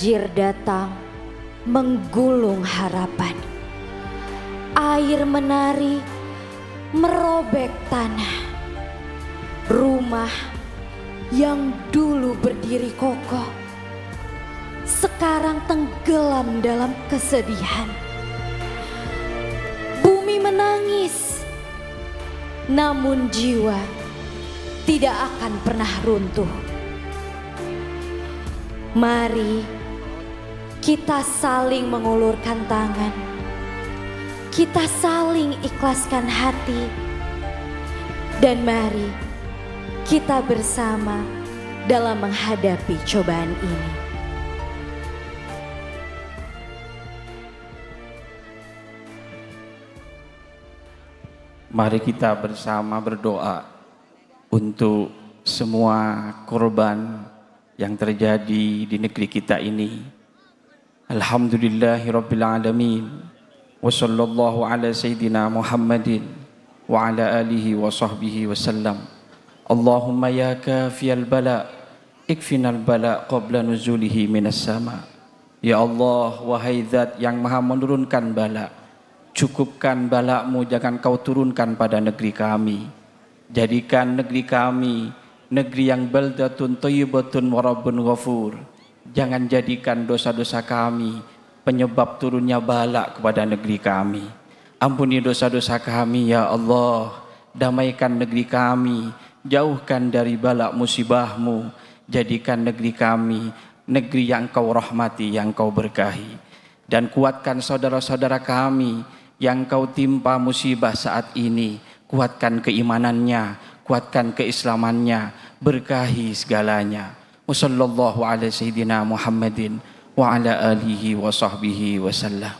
Banjir datang menggulung harapan. Air menari merobek tanah. Rumah yang dulu berdiri kokoh sekarang tenggelam dalam kesedihan. Bumi menangis, namun jiwa tidak akan pernah runtuh. Mari kita saling mengulurkan tangan, kita saling ikhlaskan hati, dan mari kita bersama dalam menghadapi cobaan ini. Mari kita bersama berdoa untuk semua korban yang terjadi di negeri kita ini. Alhamdulillahirabbil alamin. Wa sallallahu ala sayyidina Muhammadin wa ala alihi wa sahbihi wasallam. Allahumma ya kafiyal bala, ikfinal bala qabla nuzulihi minas sama. Ya Allah, wahai zat yang maha menurunkan bala, cukupkan bala-Mu, jangan Kau turunkan pada negeri kami. Jadikan negeri kami negeri yang baldatun thayyibatun wa rabbun ghafur. Jangan jadikan dosa-dosa kami penyebab turunnya bala kepada negeri kami. Ampuni dosa-dosa kami ya Allah. Damaikan negeri kami, jauhkan dari bala musibah-Mu. Jadikan negeri kami negeri yang Kau rahmati, yang Kau berkahi. Dan kuatkan saudara-saudara kami yang Kau timpa musibah saat ini. Kuatkan keimanannya, kuatkan keislamannya, berkahi segalanya. Wassallallahu ala sayyidina Muhammadin wa ala alihi wa sahbihi wasallam.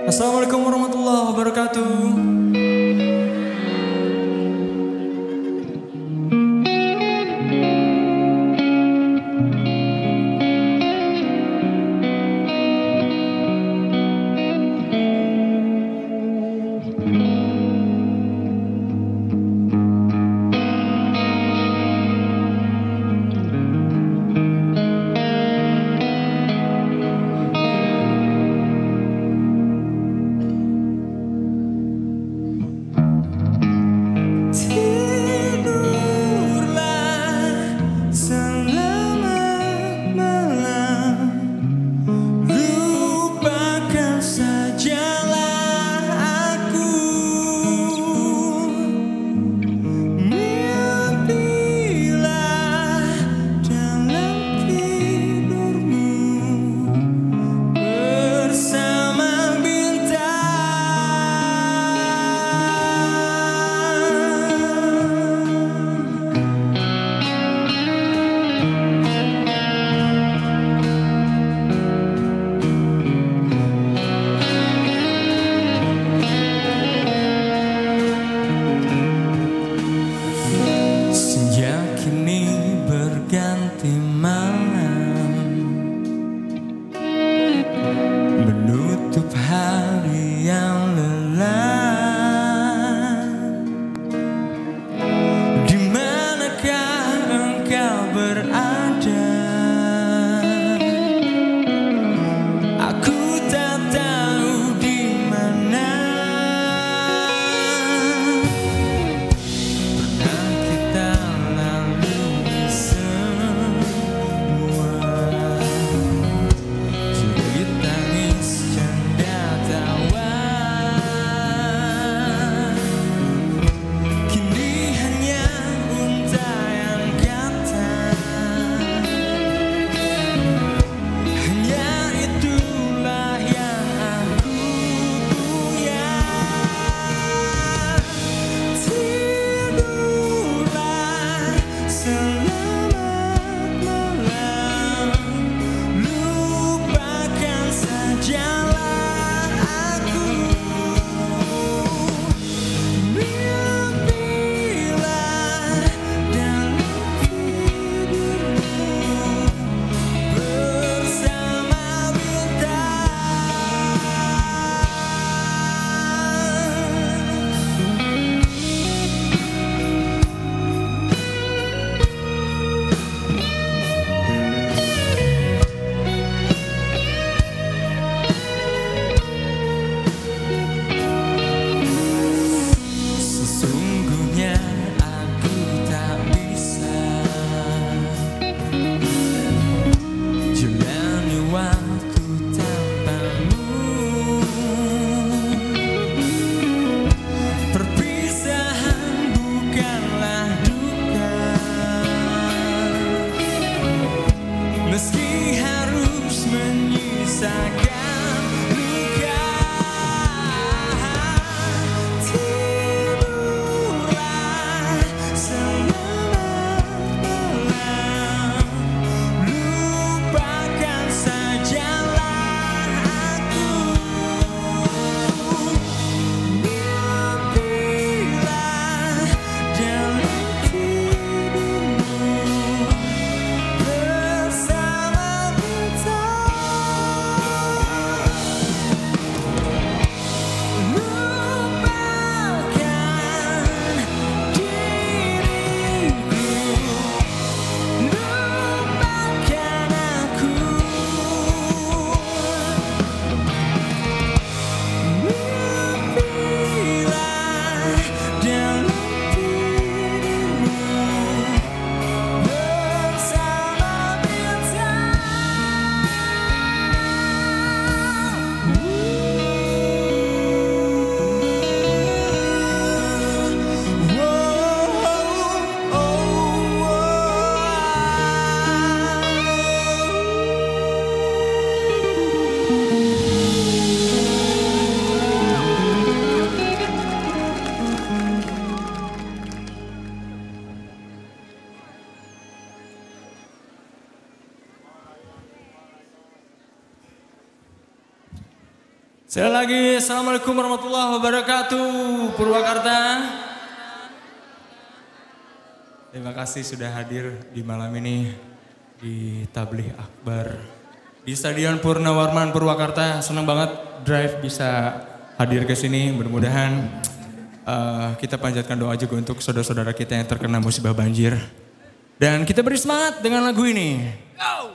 Assalamualaikum warahmatullahi wabarakatuh. Sekali lagi, Assalamualaikum warahmatullahi wabarakatuh, Purwakarta. Terima kasih sudah hadir di malam ini di Tabligh Akbar di Stadion Purnawarman Purwakarta. Senang banget Drive bisa hadir ke sini. Mudah-mudahan kita panjatkan doa juga untuk saudara-saudara kita yang terkena musibah banjir. Dan kita beri semangat dengan lagu ini. Go!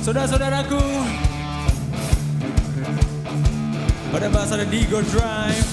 Saudara-saudaraku, pada bahasa ada Digo Drive.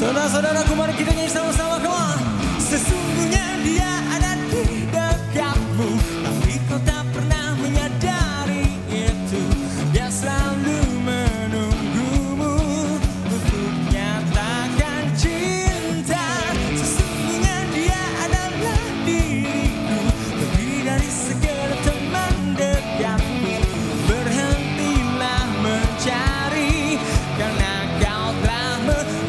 Saudara-saudaraku, mari kita nyanyi sama-sama, come on. Sesungguhnya dia ada di dekatmu, tapi kau tak pernah menyadari itu. Dia selalu menunggumu untuk nyatakan cinta. Sesungguhnya dia adalah diriku, lebih dari sekedar teman dekatmu. Berhentilah mencari, karena kau telah menemukannya.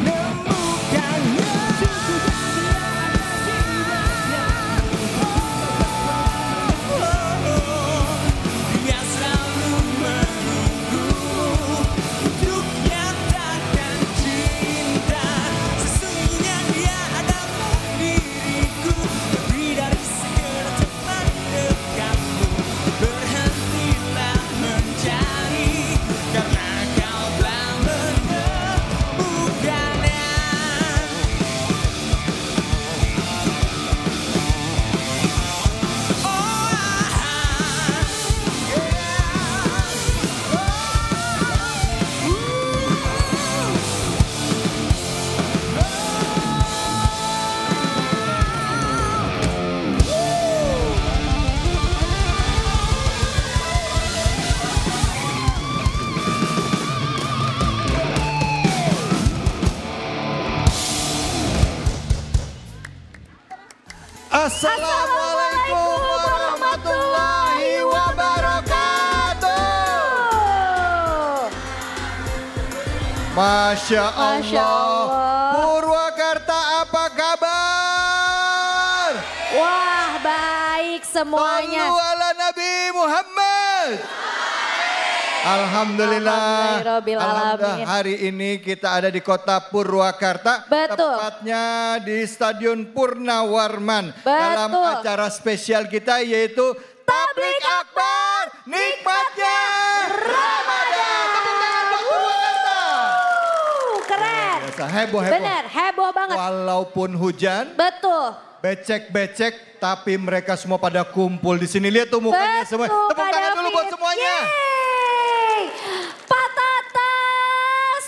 Assalamualaikum warahmatullahi wabarakatuh. Masya Allah. Purwakarta apa kabar? Wah, baik semuanya. Sallu ala Nabi Muhammad. Alhamdulillah. Alhamdulillah Hari ini kita ada di kota Purwakarta. Betul. Tepatnya di Stadion Purnawarman. Betul. Dalam acara spesial kita yaitu Tablik Akbar Nikmatnya Ramadan. Tepuk tangan buat Purwakarta. Keren. Biasa, heboh. Bener, heboh banget. Walaupun hujan, Betul. becek-becek, tapi mereka semua pada kumpul di sini. Lihat tuh mukanya semua. Betul, Tepuk Kak tangan dulu David. buat semuanya. Yeay. Pak Tata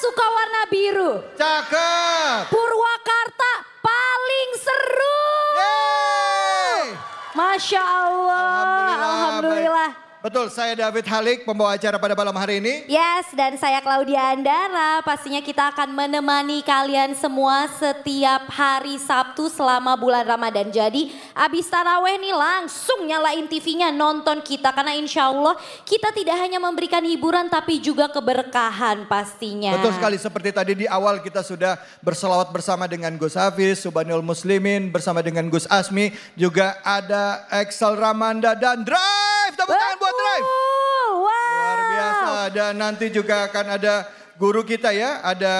suka warna biru. Cakep. Purwakarta paling seru. Yeay. Masya Allah. Alhamdulillah. Baik. Betul, saya David Halik, pembawa acara pada malam hari ini. Yes, dan saya Claudia Andara. Pastinya kita akan menemani kalian semua setiap hari Sabtu selama bulan Ramadan. Jadi abis taraweh nih langsung nyalain TV-nya nonton kita. Karena insya Allah kita tidak hanya memberikan hiburan tapi juga keberkahan pastinya. Betul sekali, seperti tadi di awal kita sudah berselawat bersama dengan Gus Hafiz, Subhanul Muslimin, bersama dengan Gus Asmi. Juga ada Excel Ramanda dan Drive. Tepuk tangan buat Drive. Wow. Luar biasa, dan nanti juga akan ada guru kita ya, ada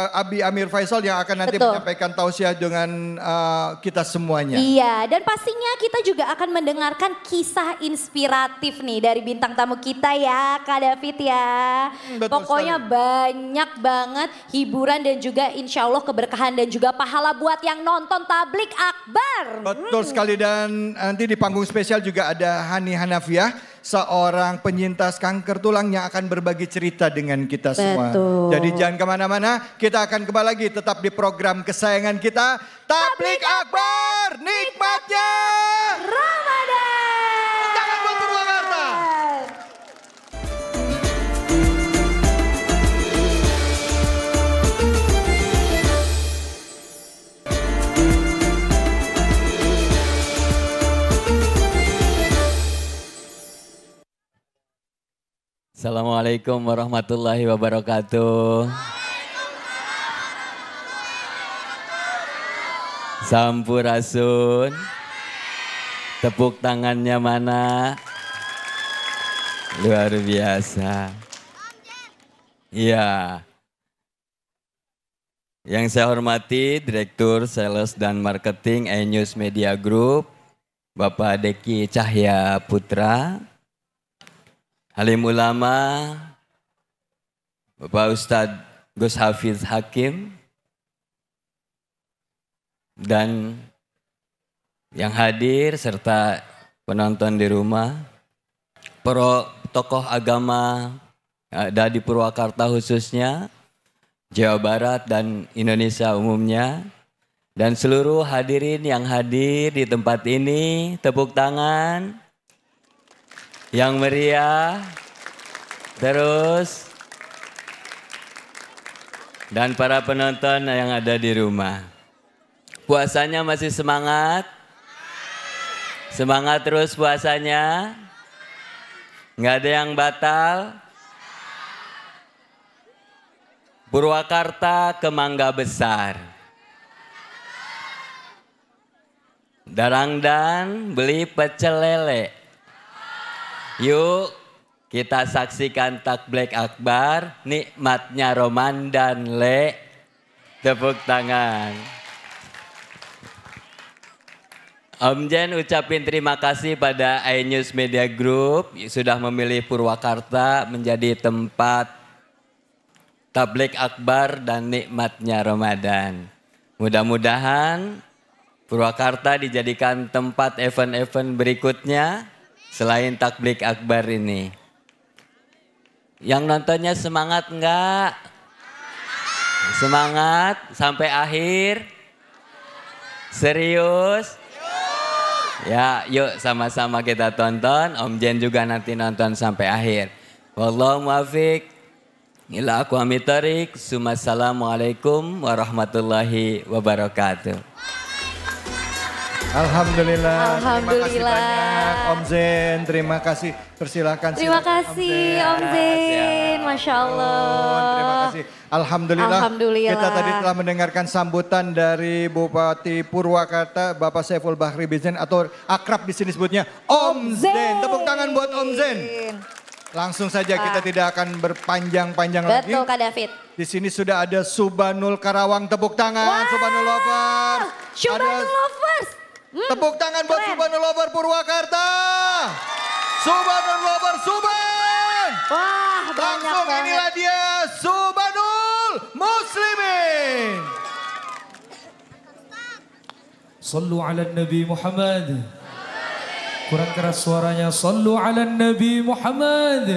Abi Amir Faisal yang akan nanti Betul. menyampaikan tausiah dengan kita semuanya. Iya, dan pastinya kita juga akan mendengarkan kisah inspiratif nih dari bintang tamu kita ya, Kak David ya. Betul Pokoknya sekali. banyak banget hiburan dan juga insya Allah keberkahan dan juga pahala buat yang nonton Tablik Akbar. Betul sekali, dan nanti di panggung spesial juga ada Hani Hanafiah, seorang penyintas kanker tulang yang akan berbagi cerita dengan kita semua. Betul. Jadi jangan kemana-mana, kita akan kembali lagi tetap di program kesayangan kita, Tablik Akbar Nikmatnya Ramadan. Jangan buat Purwakarta. Assalamualaikum warahmatullahi wabarakatuh. Sampurasun. Tepuk tangannya mana? Luar biasa. Iya. Yang saya hormati Direktur Sales dan Marketing iNews Media Group, Bapak Deki Cahya Putra. Alim ulama, Bapak Ustadz Gus Hafiz Hakim, dan yang hadir serta penonton di rumah, tokoh agama ada di Purwakarta khususnya, Jawa Barat dan Indonesia umumnya, dan seluruh hadirin yang hadir di tempat ini, tepuk tangan. Yang meriah, terus, dan para penonton yang ada di rumah. Puasanya masih semangat? Semangat terus puasanya? Nggak ada yang batal? Purwakarta ke Mangga Besar. Darangdan beli pecel lele. Yuk kita saksikan Tablik Akbar Nikmatnya Ramadan le. Tepuk tangan. Om Jen ucapin terima kasih pada iNews Media Group sudah memilih Purwakarta menjadi tempat Tablik Akbar dan Nikmatnya Ramadan. Mudah-mudahan Purwakarta dijadikan tempat event-event berikutnya selain Tablik Akbar ini. Yang nontonnya semangat enggak? Semangat sampai akhir? Serius? Ya, yuk sama-sama kita tonton. Om Jen juga nanti nonton sampai akhir. Wallahu muwaffiq ila aqwamit thoriq. Assalamualaikum warahmatullahi wabarakatuh. Alhamdulillah. Terima kasih Alhamdulillah. banyak Om Zen. Terima kasih. Persilahkan. Terima silakan, kasih Om Zen, Masya Allah. Terima kasih. Alhamdulillah. Alhamdulillah. Kita tadi telah mendengarkan sambutan dari Bupati Purwakarta, Bapak Saiful Bahri Bizen atau akrab di sini sebutnya Om Zen. Tepuk tangan buat Om Zen. Langsung saja kita tidak akan berpanjang-panjang lagi. Betul Kak David. Di sini sudah ada Subanul Karawang, tepuk tangan Subanul Lovers. Subanul Lovers. Tepuk tangan buat keren. Subanul Lovers Purwakarta. Subanul Lovers Suban. Wah banyak Langsung banget. inilah dia Subanul Muslimin. Sallu ala Nabi Muhammad. Kurang keras suaranya. Sallu ala Nabi Muhammad.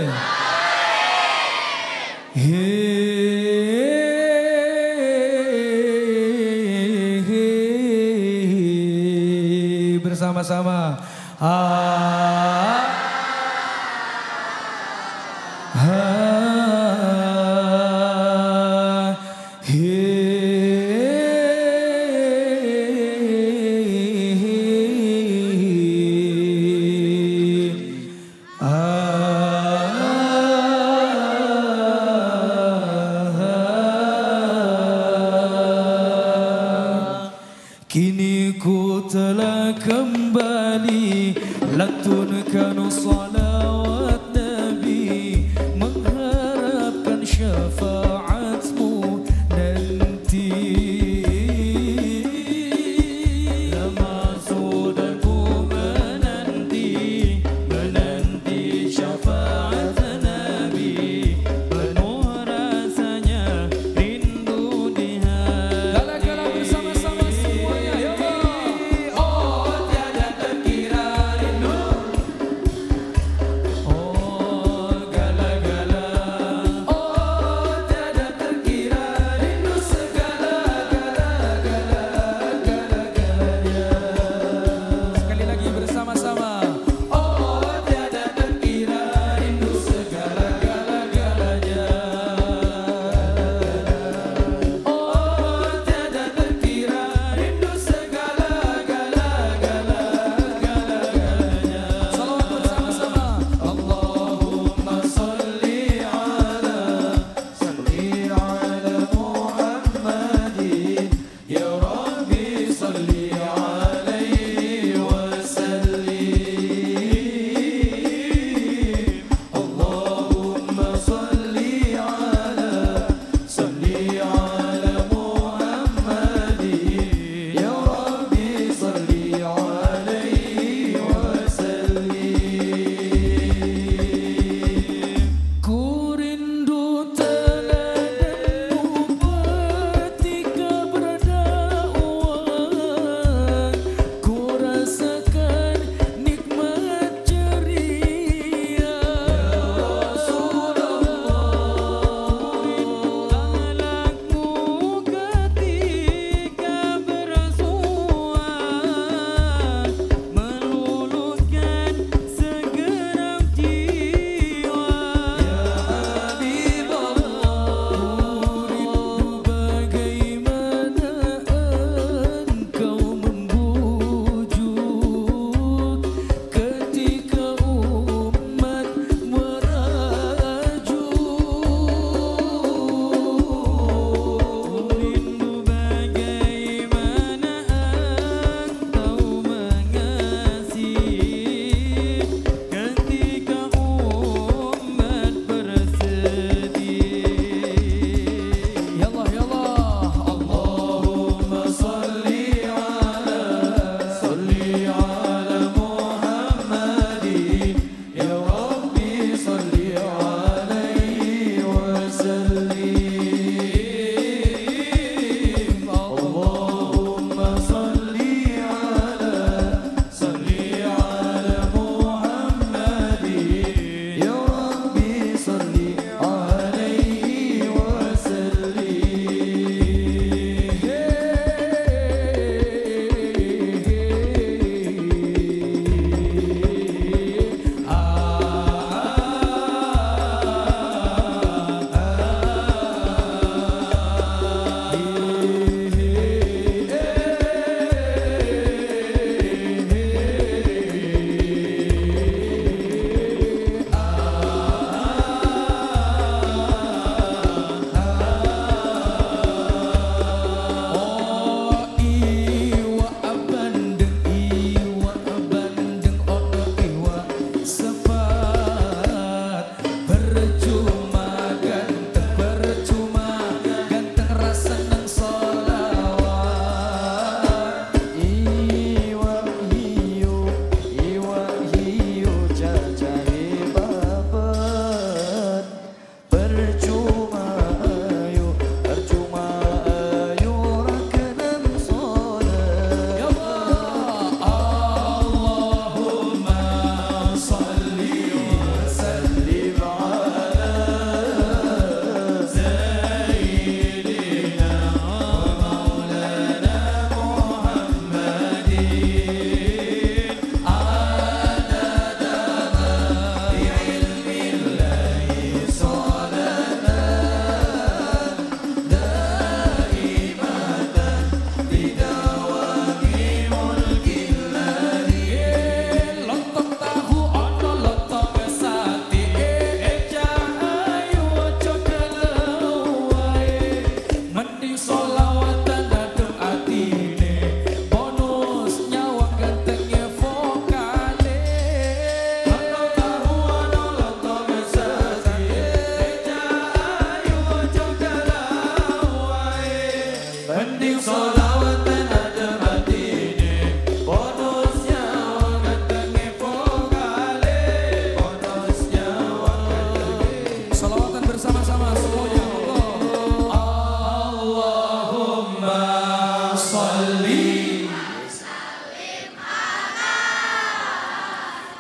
Bersama-sama. Kini ku telah kembali lantunkan salawat Nabi, mengharapkan syafaatmu nanti. Lama sudah ku menanti syafaat Nabi, penuh rasanya rindu di hati. Gala-gala bersama-sama semuanya, ya Allah. Oh tiada terkira rindu. Oh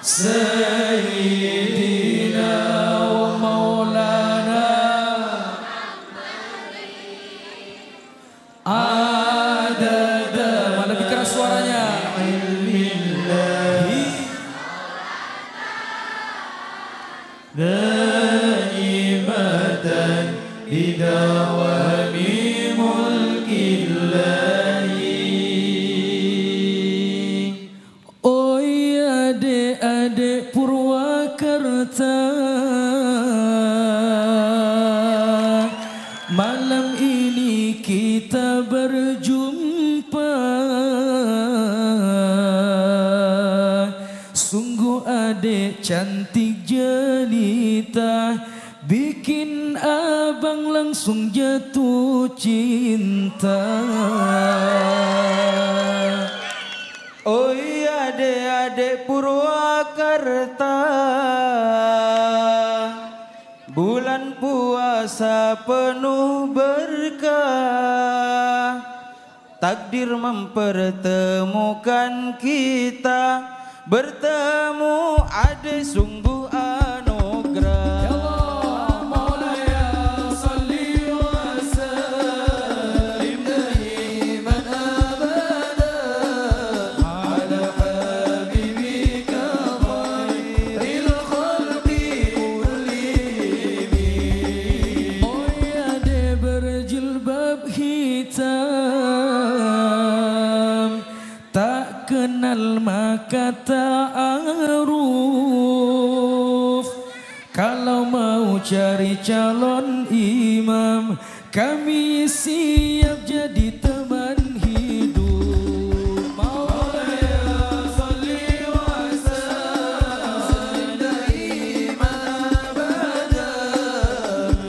Sayyidina wa maulana adada. Lebih keras suaranya. Ilmillahi daimatan bidawami mulkillahi. Oi adik-adik Purwakarta, malam ini kita berjumpa. Sungguh adik cantik jelita, bikin abang langsung jatuh cinta. Oi adik-adik Purwakarta, bulan puasa penuh berkah, takdir mempertemukan kita, bertemu adik sungguh anugerah. Ya Allah, Maulaya salli wa sallim daiman abada ala habibika khairil khalqi kullihim. Oh ya de berjilbab hitam, tak kenal maka ta'aruf. Kalau mau cari calon imam, kami siap jadi teman hidup. Maulaya salli wa sallim daiman abada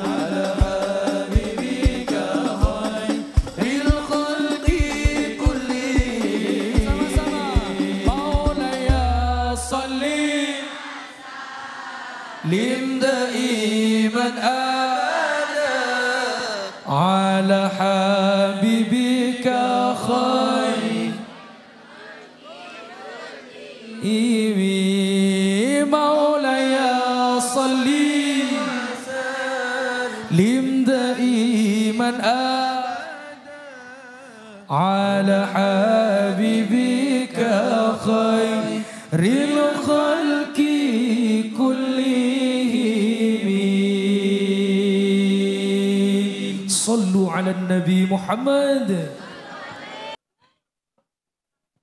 ala habibika khairil khalqi kullihim. Sama-sama. Maulaya salli lim daiman abada ala habibika khair iwi. Maulaya salli lim daiman ala habibika khairil khalqi kullihim. Sallu ala Nabi Muhammad.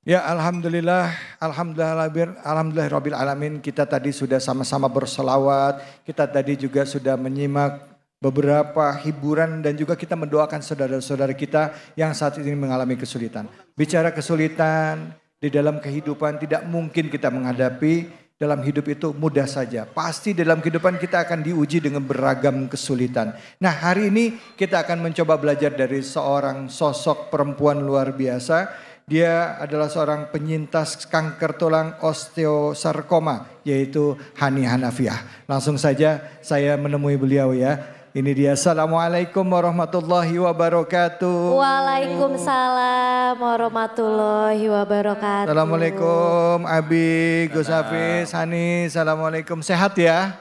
Ya alhamdulillah, alhamdulillahirabbil alamin. Kita tadi sudah sama-sama berselawat, kita tadi juga sudah menyimak beberapa hiburan dan juga kita mendoakan saudara-saudara kita yang saat ini mengalami kesulitan. Bicara kesulitan di dalam kehidupan tidak mungkin kita menghadapi, dalam hidup itu mudah saja. Pasti dalam kehidupan kita akan diuji dengan beragam kesulitan. Nah hari ini kita akan mencoba belajar dari seorang sosok perempuan luar biasa. Dia adalah seorang penyintas kanker tulang osteosarkoma, yaitu Hani Hanafiah. Langsung saja saya menemui beliau ya. Ini dia. Assalamualaikum warahmatullahi wabarakatuh. Waalaikumsalam warahmatullahi wabarakatuh. Assalamualaikum Abi, Gus Hafiz, Hani. Assalamualaikum. Sehat ya?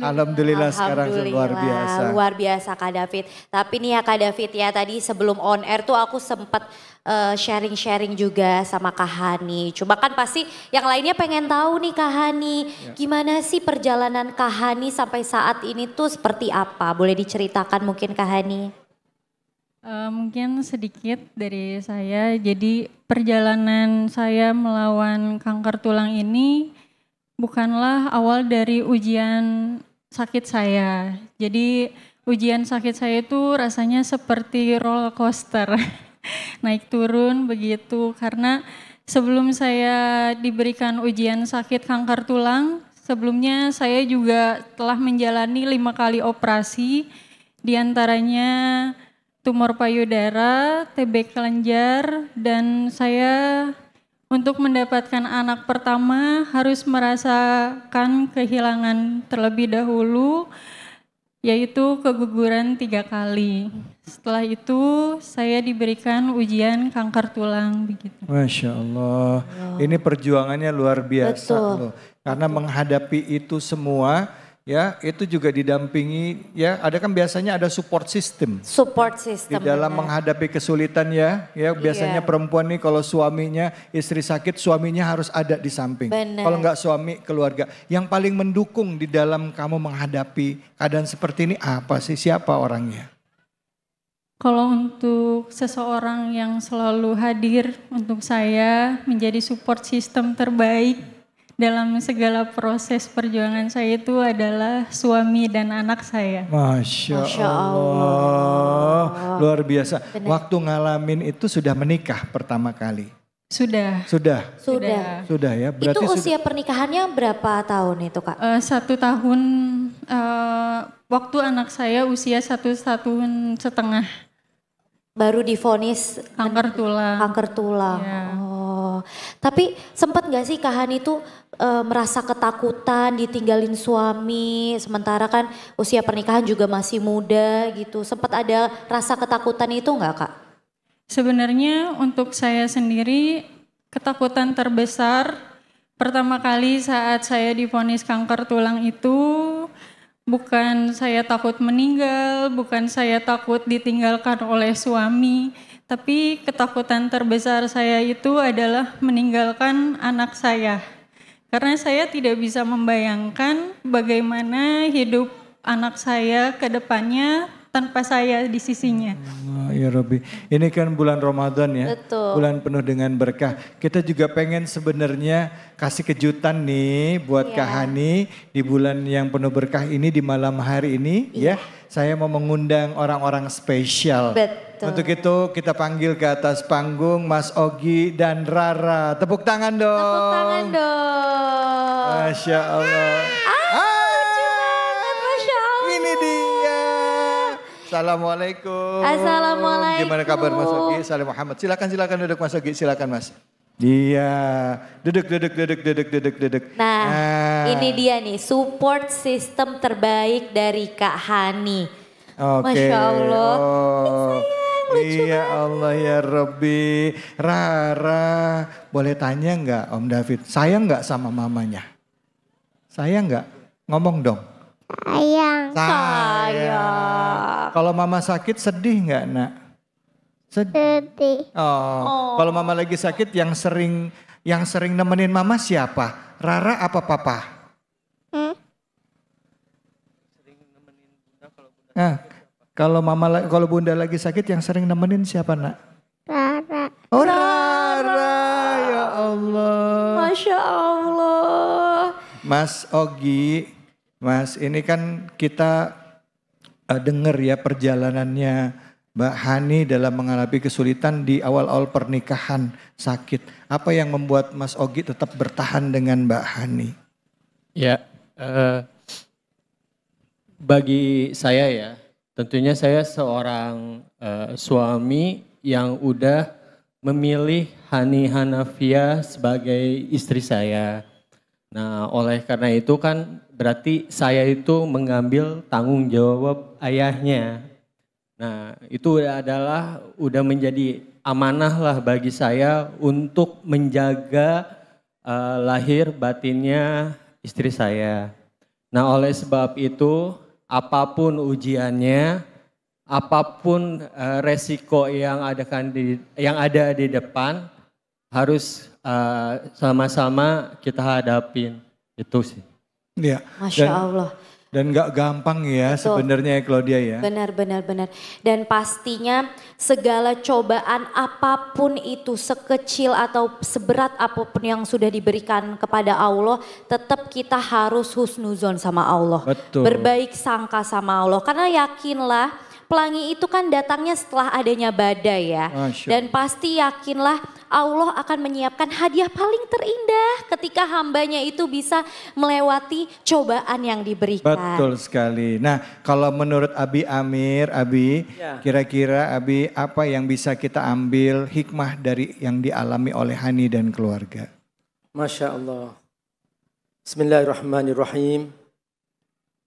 Alhamdulillah sekarang luar biasa. Luar biasa Kak David. Tapi nih ya Kak David ya, tadi sebelum on air tuh aku sempat sharing-sharing juga sama Kak Hani. Cuma kan pasti yang lainnya pengen tahu nih Kak Hani, gimana sih perjalanan Kak Hani sampai saat ini tuh seperti apa? Boleh diceritakan mungkin Kak Hani? Mungkin sedikit dari saya. Jadi perjalanan saya melawan kanker tulang ini bukanlah awal dari ujian sakit saya. Jadi ujian sakit saya itu rasanya seperti roller coaster. Naik turun begitu, karena sebelum saya diberikan ujian sakit kanker tulang, sebelumnya saya juga telah menjalani 5 kali operasi, diantaranya tumor payudara, TB kelenjar, dan saya untuk mendapatkan anak pertama harus merasakan kehilangan terlebih dahulu yaitu keguguran 3 kali. Setelah itu saya diberikan ujian kanker tulang begitu. Masya Allah, ini perjuangannya luar biasa Betul. loh. Karena menghadapi itu semua, ya itu juga didampingi, ya ada kan biasanya ada support system. Support Di system. dalam benar. menghadapi kesulitan ya biasanya Iya. perempuan nih kalau suaminya, istri sakit, suaminya harus ada di samping. Benar. Kalau enggak suami, keluarga. Yang paling mendukung di dalam kamu menghadapi keadaan seperti ini apa sih? Siapa orangnya? Kalau untuk seseorang yang selalu hadir untuk saya menjadi support system terbaik dalam segala proses perjuangan saya itu adalah suami dan anak saya. Masya, Masya Allah. Luar biasa. Benar. Waktu ngalamin itu sudah menikah pertama kali? Sudah. Sudah ya. Berarti Itu usia pernikahannya berapa tahun itu Kak? 1 tahun waktu anak saya usia 1,5 tahun Baru divonis kanker tulang. kanker tulang. Iya. Oh, tapi sempat nggak sih Kak Hani tuh merasa ketakutan ditinggalin suami, sementara kan usia pernikahan juga masih muda gitu. Sempat ada rasa ketakutan itu nggak Kak? Sebenarnya untuk saya sendiri ketakutan terbesar pertama kali saat saya divonis kanker tulang itu bukan saya takut meninggal, bukan saya takut ditinggalkan oleh suami, tapi ketakutan terbesar saya itu adalah meninggalkan anak saya. Karena saya tidak bisa membayangkan bagaimana hidup anak saya ke depannya tanpa saya di sisinya. Ya Rabbi, ini kan bulan Ramadan ya, Betul. bulan penuh dengan berkah. Kita juga pengen sebenarnya kasih kejutan nih buat Kak Hani di bulan yang penuh berkah ini, di malam hari ini ya. Saya mau mengundang orang-orang spesial. Betul. Untuk itu kita panggil ke atas panggung Mas Ogi dan Rara. Tepuk tangan dong. Tepuk tangan dong. Masya Allah. Masya Allah. Ini dia. Assalamualaikum. Assalamualaikum. Gimana kabar Mas Ogi? Salam Muhammad. Silakan duduk Mas Ogi. Silakan Mas. Iya. Duduk. Nah, ini dia nih support system terbaik dari Kak Hani. Oke. Masya Allah. Oh. Iya Allah ya Rabbi. Rara, boleh tanya nggak Om David? Sayang nggak sama mamanya? Sayang nggak? Ngomong dong. Sayang. Kalau mama sakit sedih nggak nak? Sedih. Oh. Kalau mama lagi sakit yang sering nemenin mama siapa? Rara apa papa? Nah, kalau bunda lagi sakit yang sering nemenin siapa nak? Rara. Oh Rara, ya Allah. Masya Allah. Mas Ogi, Mas ini kan kita dengar ya perjalanannya Mbak Hani dalam menghadapi kesulitan di awal-awal pernikahan sakit. Apa yang membuat Mas Ogi tetap bertahan dengan Mbak Hani? Ya, bagi saya ya, tentunya saya seorang suami yang udah memilih Hani Hanafia sebagai istri saya. Nah, oleh karena itu kan berarti saya itu mengambil tanggung jawab ayahnya. Nah, itu udah menjadi amanah lah bagi saya untuk menjaga lahir batinnya istri saya. Nah, oleh sebab itu apapun ujiannya, apapun resiko yang ada di depan harus sama-sama kita hadapin. Itu sih. Iya. Masya Allah. Dan gak gampang ya sebenarnya Claudia ya. Benar. Dan pastinya segala cobaan apapun itu sekecil atau seberat apapun yang sudah diberikan kepada Allah, tetap kita harus husnuzon sama Allah. Betul. Berbaik sangka sama Allah. Karena yakinlah pelangi itu kan datangnya setelah adanya badai ya. Masya. Dan pasti yakinlah Allah akan menyiapkan hadiah paling terindah ketika hambanya itu bisa melewati cobaan yang diberikan. Betul sekali. Nah, kalau menurut Abi Amir, kira-kira Abi apa yang bisa kita ambil hikmah dari yang dialami oleh Hani dan keluarga? Masya Allah. Bismillahirrahmanirrahim.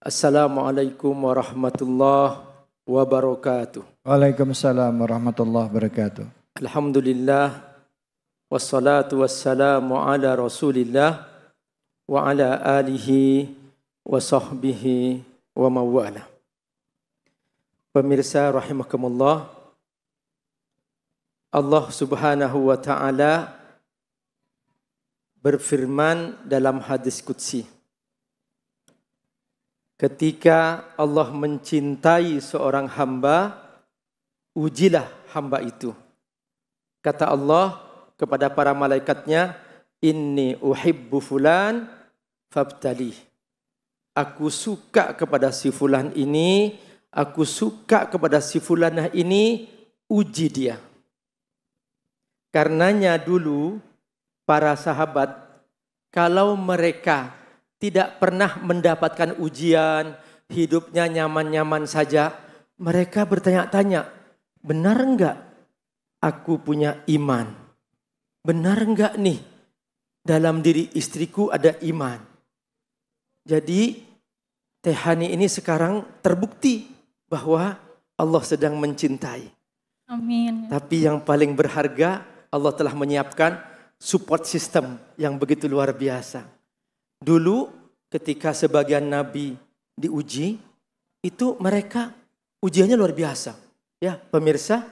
Assalamualaikum warahmatullahi wabarakatuh. Waalaikumsalam warahmatullahi wabarakatuh. Alhamdulillah wassalatu wassalamu ala Rasulillah wa ala alihi wa sahbihi wa mawala. Pemirsa rahimakumullah, Allah Subhanahu wa taala berfirman dalam hadis qudsi. Ketika Allah mencintai seorang hamba, ujilah hamba itu. Kata Allah kepada para malaikatnya, inni uhibbu fulan fabtalih. Aku suka kepada si fulan ini, aku suka kepada si fulanah ini, uji dia. Karenanya dulu para sahabat, kalau mereka tidak pernah mendapatkan ujian, hidupnya nyaman-nyaman saja, mereka bertanya-tanya, benar enggak aku punya iman? Benar enggak nih dalam diri istriku ada iman? Jadi Teh Hani ini sekarang terbukti bahwa Allah sedang mencintai. Amin. Tapi yang paling berharga, Allah telah menyiapkan support system yang begitu luar biasa. Dulu ketika sebagian nabi diuji, itu mereka ujiannya luar biasa. Ya, pemirsa,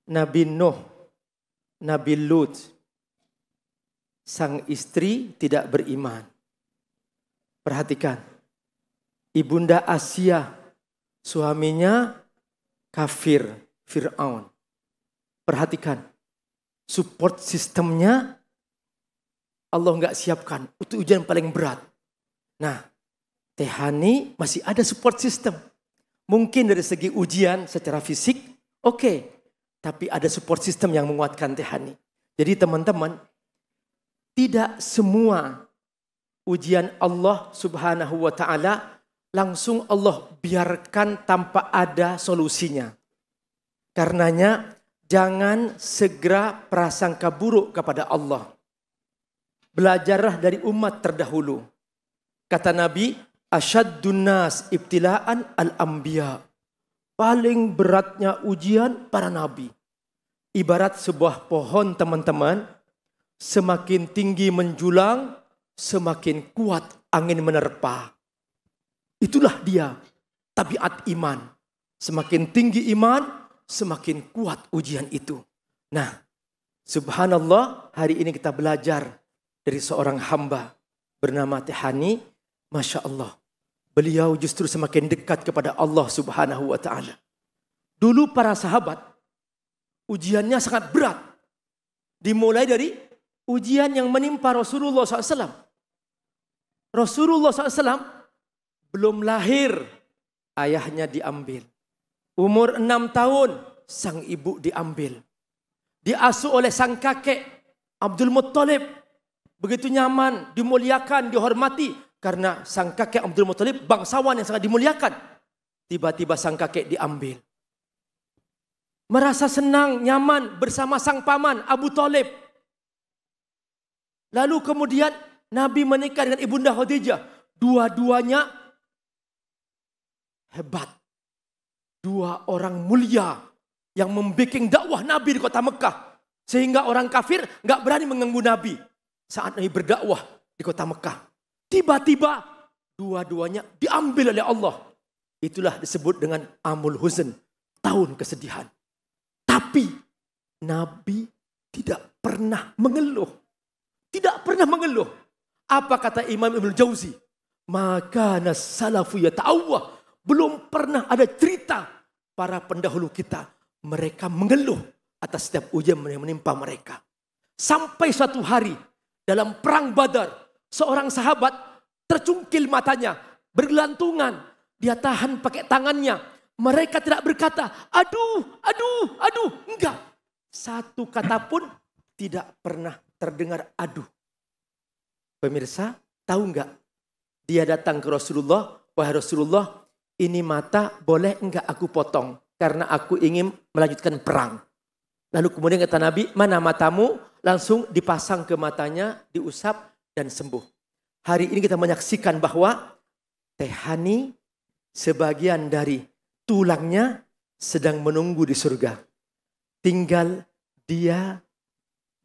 Nabi Nuh, Nabi Lut, sang istri tidak beriman. Perhatikan, Ibunda Asia, suaminya kafir, Fir'aun. Perhatikan, support sistemnya Allah nggak siapkan. Itu ujian paling berat. Nah, Teh Hani masih ada support system. Mungkin dari segi ujian secara fisik, oke. Tapi ada support system yang menguatkan Teh Hani. Jadi teman-teman, tidak semua ujian Allah Subhanahu wa taala langsung Allah biarkan tanpa ada solusinya. Karenanya jangan segera prasangka buruk kepada Allah. Belajarlah dari umat terdahulu. Kata Nabi, asyaddun nas ibtilaan al-anbiya. Paling beratnya ujian para nabi. Ibarat sebuah pohon teman-teman, semakin tinggi menjulang, semakin kuat angin menerpa. Itulah dia tabiat iman. Semakin tinggi iman, semakin kuat ujian itu. Nah, subhanallah, hari ini kita belajar dari seorang hamba bernama Teh Hani. Masya Allah, beliau justru semakin dekat kepada Allah Subhanahu wa ta'ala. Dulu para sahabat, ujiannya sangat berat. Dimulai dari ujian yang menimpa Rasulullah SAW. Rasulullah SAW belum lahir, ayahnya diambil. Umur 6 tahun, sang ibu diambil. Diasuh oleh sang kakek, Abdul Muttalib. Begitu nyaman, dimuliakan, dihormati. Karena sang kakek Abdul Muttalib bangsawan yang sangat dimuliakan. Tiba-tiba sang kakek diambil. Merasa senang, nyaman bersama sang paman Abu Talib. Lalu kemudian Nabi menikah dengan Ibunda Khadijah. Dua-duanya hebat. Dua orang mulia yang membuat dakwah Nabi di kota Mekah. Sehingga orang kafir gak berani mengganggu Nabi saat Nabi berdakwah di kota Mekah. Tiba-tiba dua-duanya diambil oleh Allah. Itulah disebut dengan Amul Huzn, tahun kesedihan. Tapi Nabi tidak pernah mengeluh. Tidak pernah mengeluh. Apa kata Imam Ibnu Jauzi? Maka nasalafu yata'awwah. Belum pernah ada cerita para pendahulu kita. Mereka mengeluh atas setiap ujian yang menimpa mereka. Sampai suatu hari dalam perang Badar, seorang sahabat tercungkil matanya, bergelantungan. Dia tahan pakai tangannya. Mereka tidak berkata, aduh, aduh, aduh. Enggak. Satu kata pun tidak pernah terdengar aduh. Pemirsa, tahu enggak? Dia datang ke Rasulullah. Wahai Rasulullah, ini mata boleh enggak aku potong? Karena aku ingin melanjutkan perang. Lalu kemudian kata Nabi, mana matamu? Langsung dipasang ke matanya, diusap dan sembuh. Hari ini kita menyaksikan bahwa Tehani sebagian dari tulangnya sedang menunggu di surga. Tinggal dia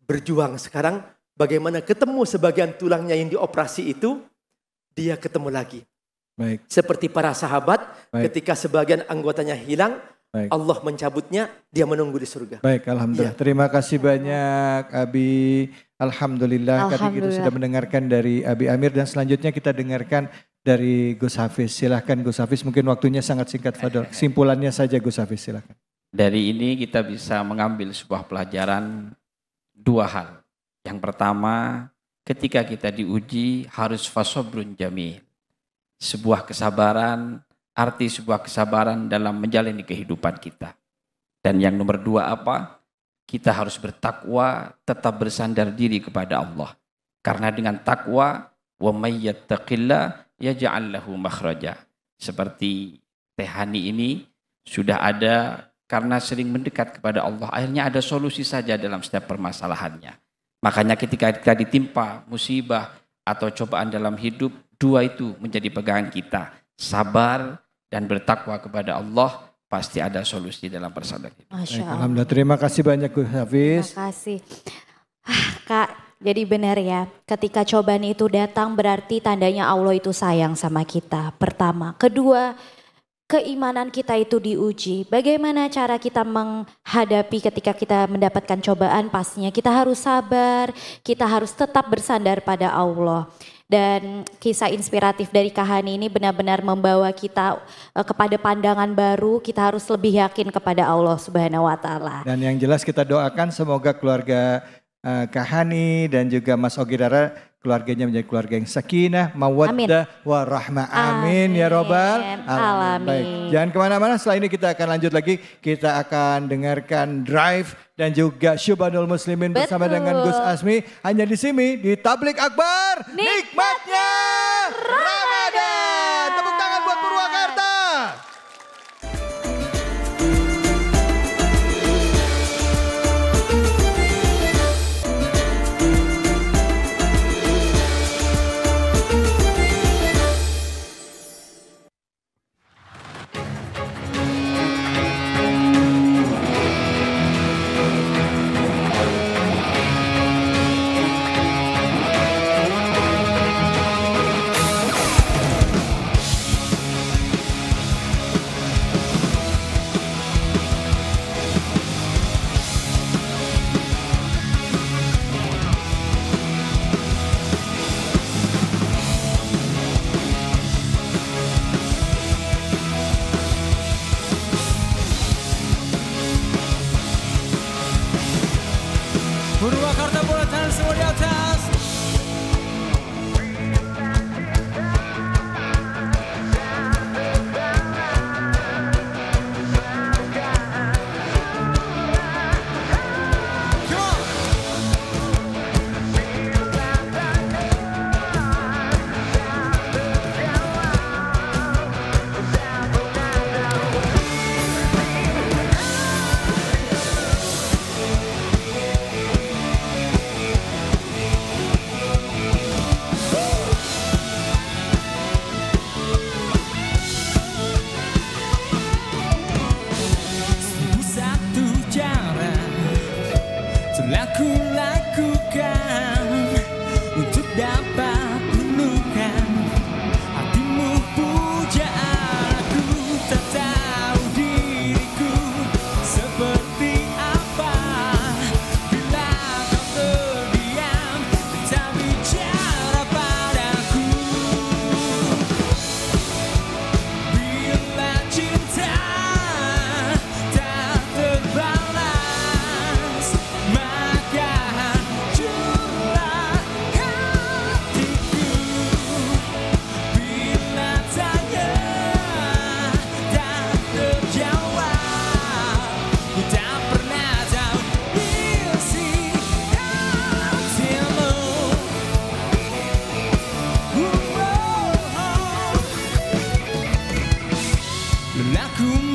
berjuang sekarang bagaimana ketemu sebagian tulangnya yang dioperasi itu, dia ketemu lagi. Baik. Seperti para sahabat ketika sebagian anggotanya hilang, Allah mencabutnya, dia menunggu di surga. Baik, alhamdulillah. Terima kasih banyak Abi. Alhamdulillah, tadi kita sudah mendengarkan dari Abi Amir dan selanjutnya kita dengarkan dari Gus Hafiz. Silahkan Gus Hafiz, mungkin waktunya sangat singkat Fadol. Simpulannya saja Gus Hafiz, silahkan. Dari ini kita bisa mengambil sebuah pelajaran dua hal. Yang pertama, ketika kita diuji harus fasobrun jamil. Sebuah kesabaran, arti sebuah kesabaran dalam menjalani kehidupan kita. Dan yang nomor dua apa? Kita harus bertakwa, tetap bersandar diri kepada Allah. Karena dengan takwa, wa may yattaqillah yaj'al lahu makhraja. Seperti Tehani ini sudah ada karena sering mendekat kepada Allah. Akhirnya ada solusi saja dalam setiap permasalahannya. Makanya ketika kita ditimpa musibah atau cobaan dalam hidup, dua itu menjadi pegangan kita. Sabar dan bertakwa kepada Allah. Pasti ada solusi dalam persaudaraan. Masya Allah. Alhamdulillah, terima kasih banyak Gus Hafiz. Terima kasih. Kak, jadi benar ya, ketika cobaan itu datang berarti tandanya Allah itu sayang sama kita. Pertama. Kedua, keimanan kita itu diuji. Bagaimana cara kita menghadapi ketika kita mendapatkan cobaan? Pastinya kita harus sabar, kita harus tetap bersandar pada Allah. Dan kisah inspiratif dari Kahani ini benar-benar membawa kita kepada pandangan baru. Kita harus lebih yakin kepada Allah Subhanahu wa Ta'ala. Dan yang jelas kita doakan semoga keluarga Kahani dan juga Mas Ogi Dara keluarganya menjadi keluarga yang sakinah, mawaddah, warahmah. Amin ya robbal alamin. Baik, jangan kemana-mana. Setelah ini kita akan lanjut lagi. Kita akan dengarkan Drive dan juga Syubhanul Muslimin bersama dengan Gus Asmi. Hanya di sini di Tablik Akbar. Nikmatnya Ramadan. Tepuk tangan buat Purwakarta. Purwakarta bola tangan semua di atas.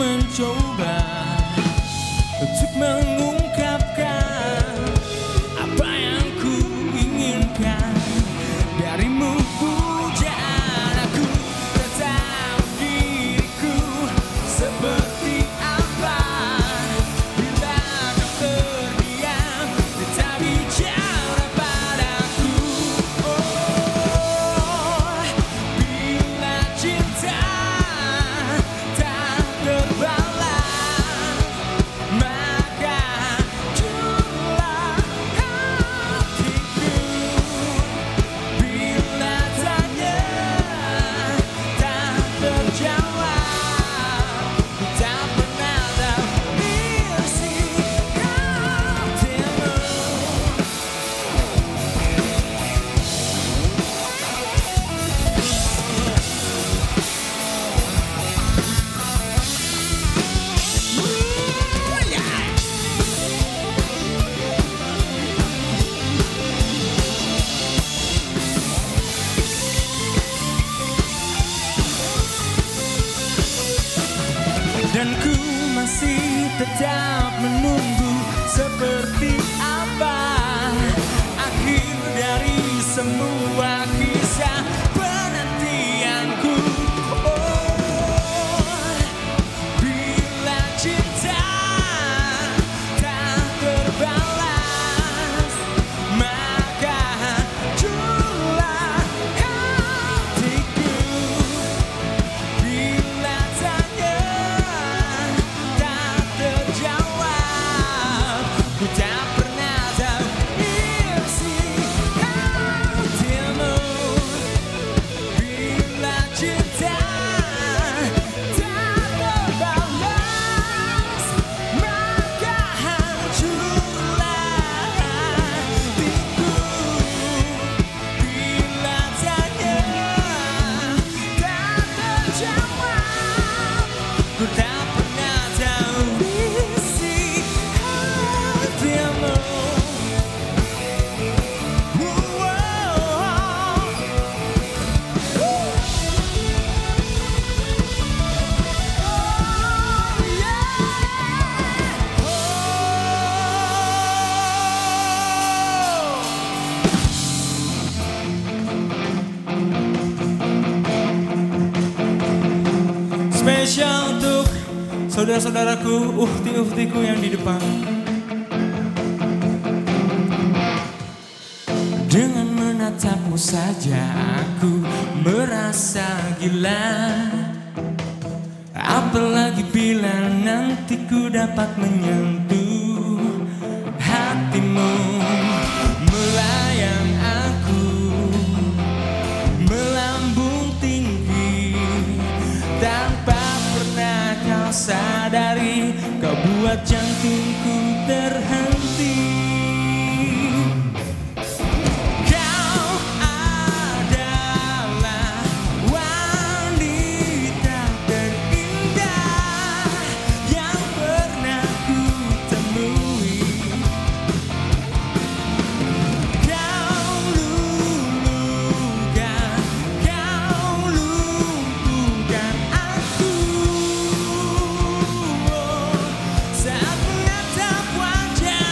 Mencoba untuk mengungkapkan apa yang ku inginkan darimu, pujaan aku tak Dan ku masih tetap menunggu seperti apa akhir dari semua kisah penantianku. Oh, bila cinta tak terbalas, maka hancurlah hatiku. Bila tanya tak terjawab, ku tak pernah tahu isi hatimu. Bila cinta tak terbalas, maka hancurlah hatiku. Bila tanya tak terjawab, ku tak pernah tahu isi hatimu. Spesial untuk saudara-saudaraku, uhti-uhtiku yang di depan. Dengan menatapmu saja aku merasa gila. Apalagi bila nanti ku dapat menyentuh hatimu. Melayang aku melambung tinggi tanpa pernah kau sadari, kau buat jantungku terhenti. Kau adalah wanita terindah yang pernah ku temui. Kau lumpuhkan aku saat menatap wajah.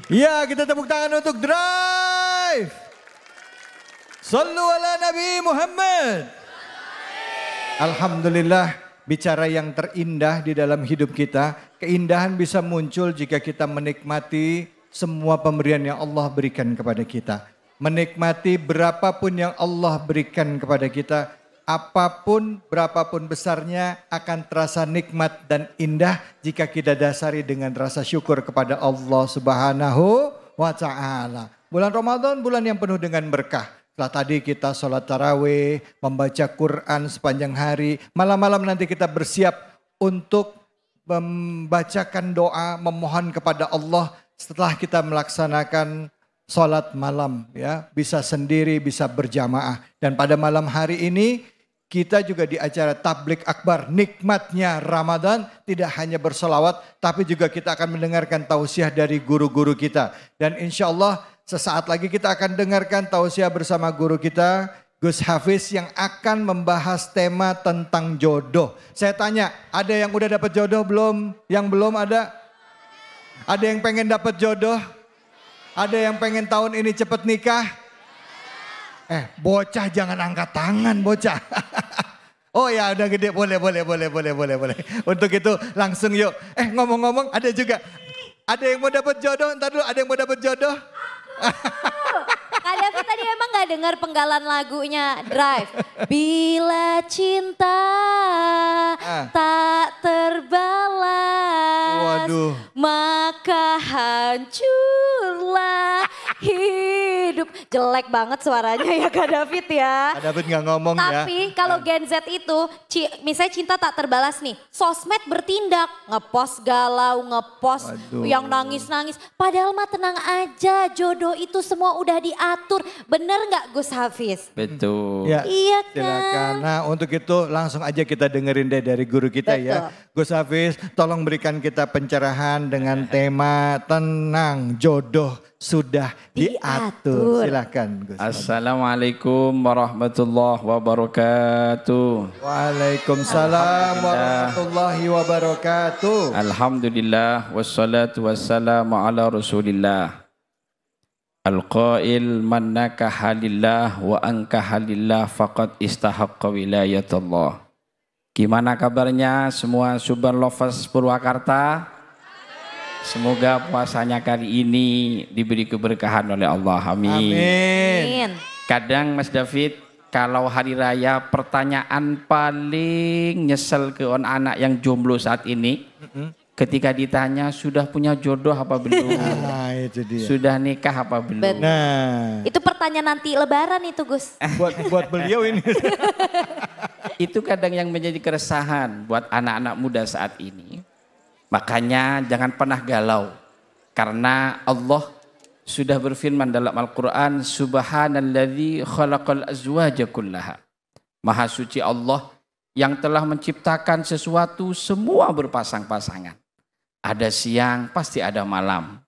Ya, kita tepuk tangan untuk Drive. Sallu ala Nabi Muhammad. Alhamdulillah, bicara yang terindah di dalam hidup kita. Keindahan bisa muncul jika kita menikmati semua pemberian yang Allah berikan kepada kita. Menikmati berapapun yang Allah berikan kepada kita. Apapun, berapapun besarnya akan terasa nikmat dan indah jika kita dasari dengan rasa syukur kepada Allah Subhanahu wa Ta'ala. Bulan Ramadan bulan yang penuh dengan berkah. Setelah tadi kita sholat tarawih, membaca Quran sepanjang hari. Malam-malam nanti kita bersiap untuk membacakan doa, memohon kepada Allah setelah kita melaksanakan sholat malam. Ya, bisa sendiri, bisa berjamaah. Dan pada malam hari ini kita juga di acara Tablik Akbar, nikmatnya Ramadan, tidak hanya bersolawat, tapi juga kita akan mendengarkan tausiah dari guru-guru kita. Dan insya Allah sesaat lagi kita akan dengarkan tausiah bersama guru kita, Gus Hafiz, yang akan membahas tema tentang jodoh. Saya tanya, ada yang udah dapat jodoh belum? Yang belum ada? Ada yang pengen dapat jodoh? Ada yang pengen tahun ini cepet nikah? Bocah jangan angkat tangan, bocah. Oh ya, udah gede, boleh. Untuk itu langsung yuk. Ngomong-ngomong, ada juga. Ada yang mau dapat jodoh? Ntar dulu, ada yang mau dapat jodoh? Kak David tadi emang gak dengar penggalan lagunya Drive. Bila cinta tak terbalas, maka hancurlah hidup. Jelek banget suaranya ya Kak David ya. Kak David gak ngomong ya. Tapi kalau Gen Z itu, misalnya cinta tak terbalas nih, sosmed bertindak, ngepost galau, ngepost yang nangis-nangis. Padahal mah tenang aja, jodoh itu semua udah diatur. Bener gak Gus Hafiz? Betul. Ya, iya kan? Silakan. Nah, untuk itu langsung aja kita dengerin deh dari guru kita. Betul. Ya. Gus Hafiz, tolong berikan kita pencerahan dengan tema tenang, jodoh sudah diatur. Silakan Gus. Assalamualaikum warahmatullahi wabarakatuh. Waalaikumsalam warahmatullahi wabarakatuh. Alhamdulillah wassalatu wassalamu ala Rasulillah. Al-qail man nakaha lillah wa ankaha lillah faqad istahaqqa wilayatullah. Gimana kabarnya semua Super Lovers Purwakarta? Semoga puasanya kali ini diberi keberkahan oleh Allah. Amin. Kadang Mas David, kalau hari raya pertanyaan paling nyesel ke anak yang jomblo saat ini, ketika ditanya sudah punya jodoh apa belum? Nah, itu dia. Sudah nikah apa belum? Betul. Nah, itu pertanyaan nanti Lebaran itu Gus. buat beliau ini. Itu kadang yang menjadi keresahan buat anak-anak muda saat ini. Makanya jangan pernah galau. Karena Allah sudah berfirman dalam Al-Quran, Subhanalladzi khalaqal azwaja kullaha. Maha suci Allah yang telah menciptakan sesuatu semua berpasang-pasangan. Ada siang, pasti ada malam.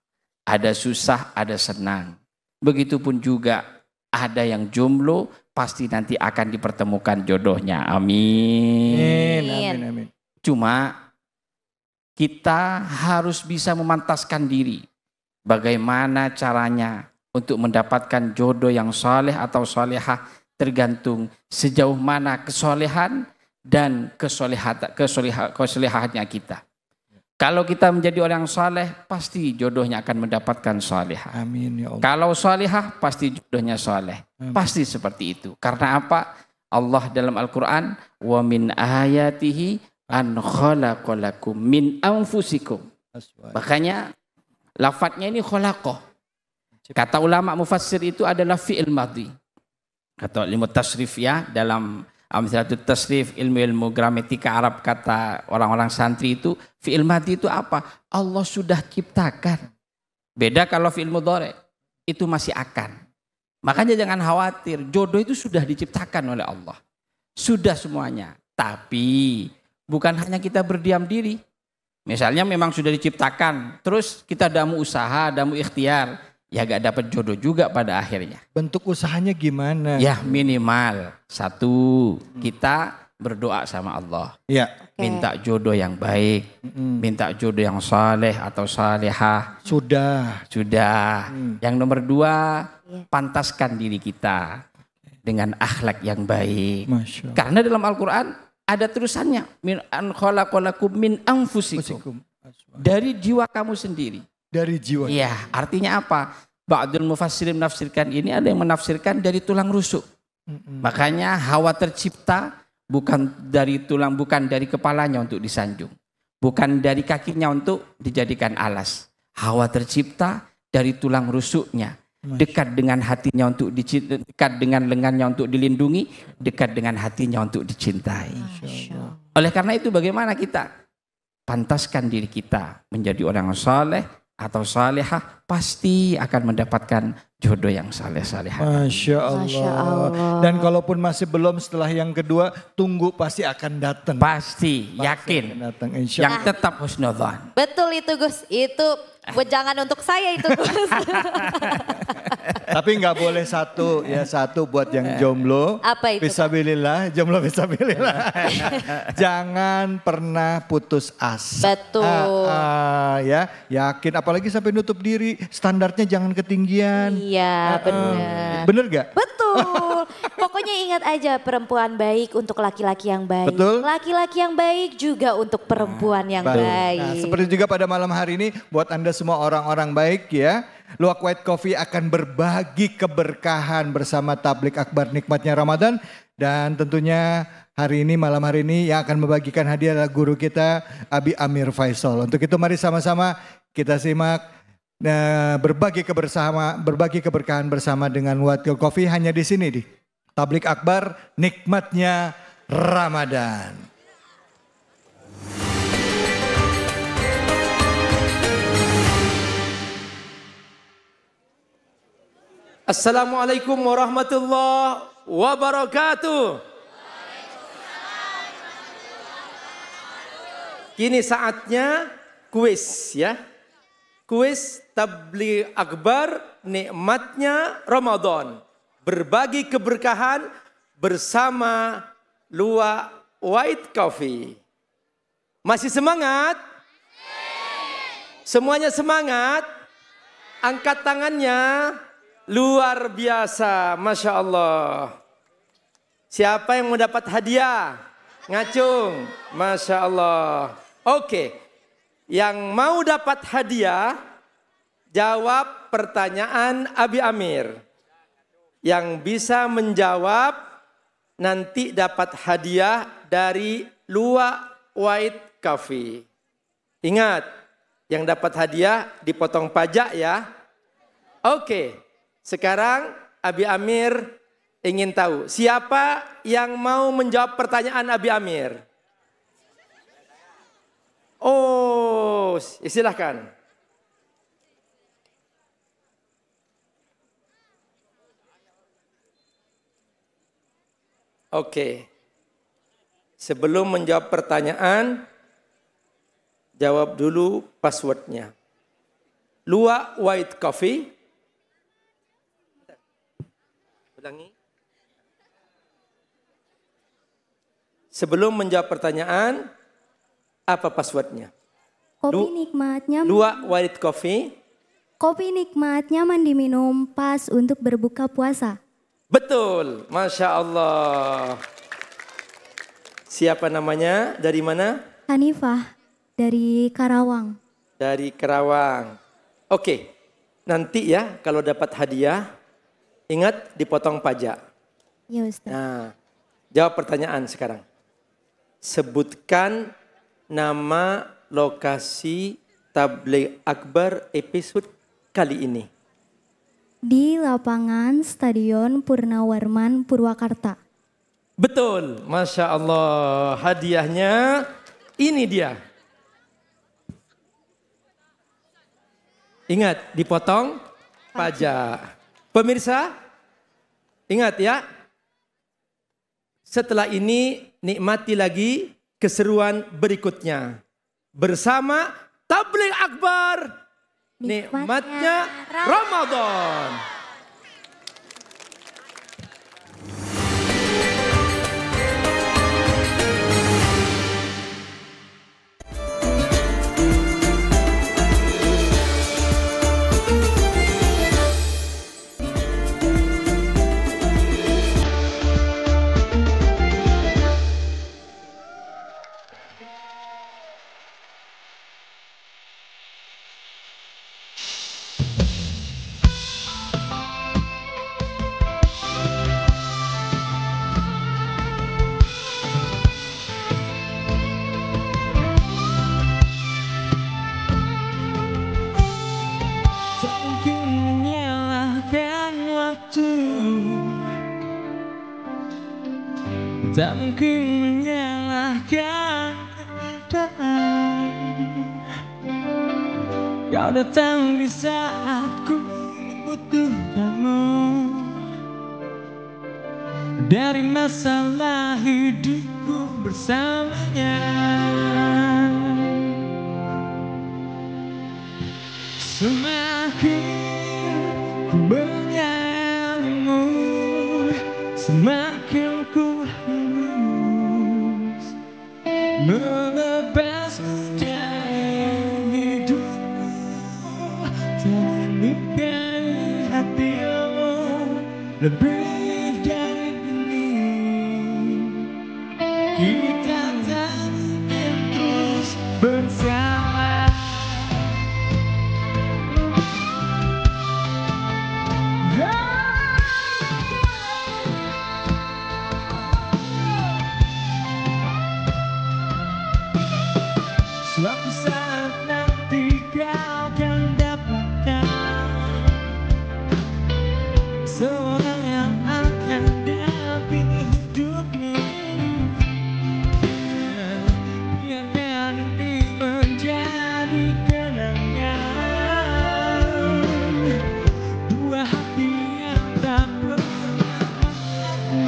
Ada susah, ada senang. Begitupun juga ada yang jomblo, pasti nanti akan dipertemukan jodohnya. Amin. Amin. Cuma kita harus bisa memantaskan diri. Bagaimana caranya untuk mendapatkan jodoh yang soleh atau solehah, tergantung sejauh mana kesolehan dan kesolehannya kita. Kalau kita menjadi orang soleh, pasti jodohnya akan mendapatkan solehah. Amin ya Allah. Kalau solehah, pasti jodohnya soleh. Pasti seperti itu. Karena apa? Allah dalam Al-Quran, wa min ayatihi an khalaqalakum min anfusikum. Makanya lafadznya ini khalaqah. Kata ulama mufassir itu adalah fi'il madhi. Kata ilmu tasrif ya, dalam Amsalatul tasrif, ilmu gramatika Arab, kata orang-orang santri itu, fi'il madhi itu apa? Allah sudah ciptakan. Beda kalau fi'il mudhari, itu masih akan. Makanya jangan khawatir, jodoh itu sudah diciptakan oleh Allah. Sudah semuanya. Tapi bukan hanya kita berdiam diri. Misalnya memang sudah diciptakan, terus kita damu usaha, damu ikhtiar, ya gak dapat jodoh juga pada akhirnya. Bentuk usahanya gimana? Ya minimal, satu, kita berdoa sama Allah. Iya. Minta jodoh yang baik, minta jodoh yang saleh atau salehah. Sudah. Yang nomor 2, pantaskan diri kita dengan akhlak yang baik. Masya Allah. Karena dalam Al-Quran ada tulisannya, min an khalaqalakum min anfusikum. Dari jiwa kamu sendiri. Dari jiwa. Iya, artinya apa? Ba'dul mufassirin menafsirkan ini, ada yang menafsirkan dari tulang rusuk. Makanya Hawa tercipta bukan dari tulang, bukan dari kepalanya untuk disanjung. Bukan dari kakinya untuk dijadikan alas. Hawa tercipta dari tulang rusuknya. Dekat dengan hatinya untuk dicintai, dekat dengan lengannya untuk dilindungi, dekat dengan hatinya untuk dicintai. Oleh karena itu bagaimana kita pantaskan diri kita menjadi orang yang saleh atau salehah, pasti akan mendapatkan jodoh yang saleh-salehah. Masya Allah. Dan kalaupun masih belum, setelah yang kedua, tunggu pasti akan datang. Pasti yakin. Datang, yang tetap husnudzan. Betul itu Gus, itu jangan untuk saya itu Gus. Tapi nggak boleh satu buat yang jomblo. Apa itu? Fisabilillah, jomblo fisabilillah. Jangan pernah putus asa. Betul. Ya, yakin. Apalagi sampai nutup diri, standarnya jangan ketinggian. Iya, benar. Bener gak? Betul. Pokoknya ingat aja, perempuan baik untuk laki-laki yang baik. Betul. Laki-laki yang baik juga untuk perempuan yang baik. Nah, seperti juga pada malam hari ini, buat Anda semua orang-orang baik ya, Luwak White Coffee akan berbagi keberkahan bersama Tablik Akbar Nikmatnya Ramadan. Dan tentunya hari ini, malam hari ini yang akan membagikan hadiah adalah guru kita Abi Amir Faisal. Untuk itu mari sama-sama kita simak berbagi keberkahan bersama dengan White Coffee hanya di sini di Tablik Akbar Nikmatnya Ramadan. Assalamualaikum warahmatullahi wabarakatuh. Kini saatnya kuis ya. Kuis Tabligh Akbar Nikmatnya Ramadan. Berbagi keberkahan bersama Luwak White Coffee. Masih semangat? Semuanya semangat? Angkat tangannya. Luar biasa, Masya Allah. Siapa yang mau dapat hadiah? Ngacung, Masya Allah. Oke, yang mau dapat hadiah, jawab pertanyaan Abi Amir. Yang bisa menjawab, nanti dapat hadiah dari Luwak White Coffee. Ingat, yang dapat hadiah dipotong pajak ya. Oke. Sekarang Abi Amir ingin tahu siapa yang mau menjawab pertanyaan Abi Amir. Oh, silahkan. Oke. Sebelum menjawab pertanyaan, jawab dulu passwordnya. Luwak White Coffee. Ulangi. Sebelum menjawab pertanyaan, apa passwordnya? Kopi nikmatnya. Luwak White Coffee. Kopi nikmatnya mandi minum pas untuk berbuka puasa. Betul, Masya Allah. Siapa namanya? Dari mana? Hanifah, dari Karawang. Dari Karawang. Oke, nanti ya kalau dapat hadiah, ingat dipotong pajak. Ya Ustaz. Nah, jawab pertanyaan sekarang. Sebutkan nama lokasi Tabligh Akbar episode kali ini. Di lapangan Stadion Purnawarman Purwakarta. Betul, Masya Allah. Hadiahnya ini dia. Ingat, dipotong pajak. Pemirsa, ingat ya. Setelah ini nikmati lagi keseruan berikutnya. Bersama Tabligh Akbar Nikmatnya Ramadan. Tak mungkin menyalahkan keadaan. Kau datang di saat ku membutuhkanmu. Dari masalah hidupku bersamanya. Semakin ku menyayangimu, semakin ku harus melepasmu dari hidupku. Tak nikahi hatimu lebih dari ini. Kita tak mungkin terus bersama. Suatu saat nanti kau akan dapatkan seorang yang akan dampingi hidupmu. Biarkan ini menjadi kenangan dua hati yang tak pernah mengaku.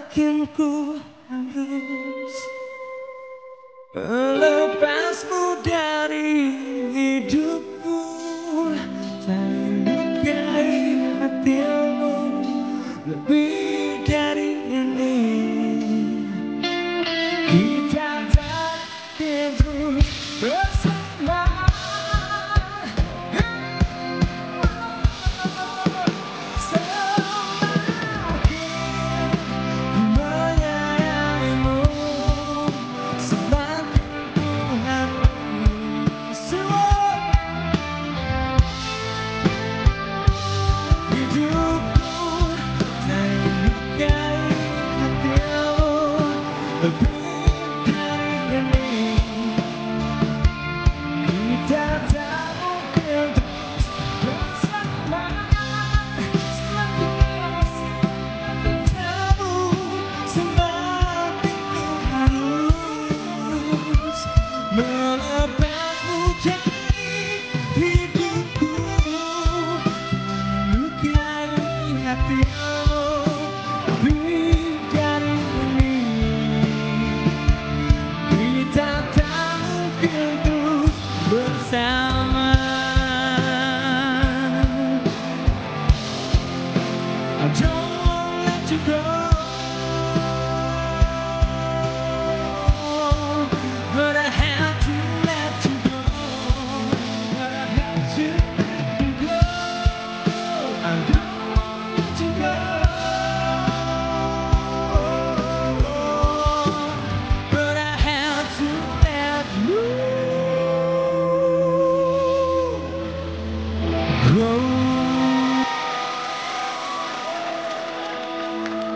Makin ku harus melepasmu dari hidupku. Tak nikahi hatimu lebih dari ini. Kita tak terus bersama.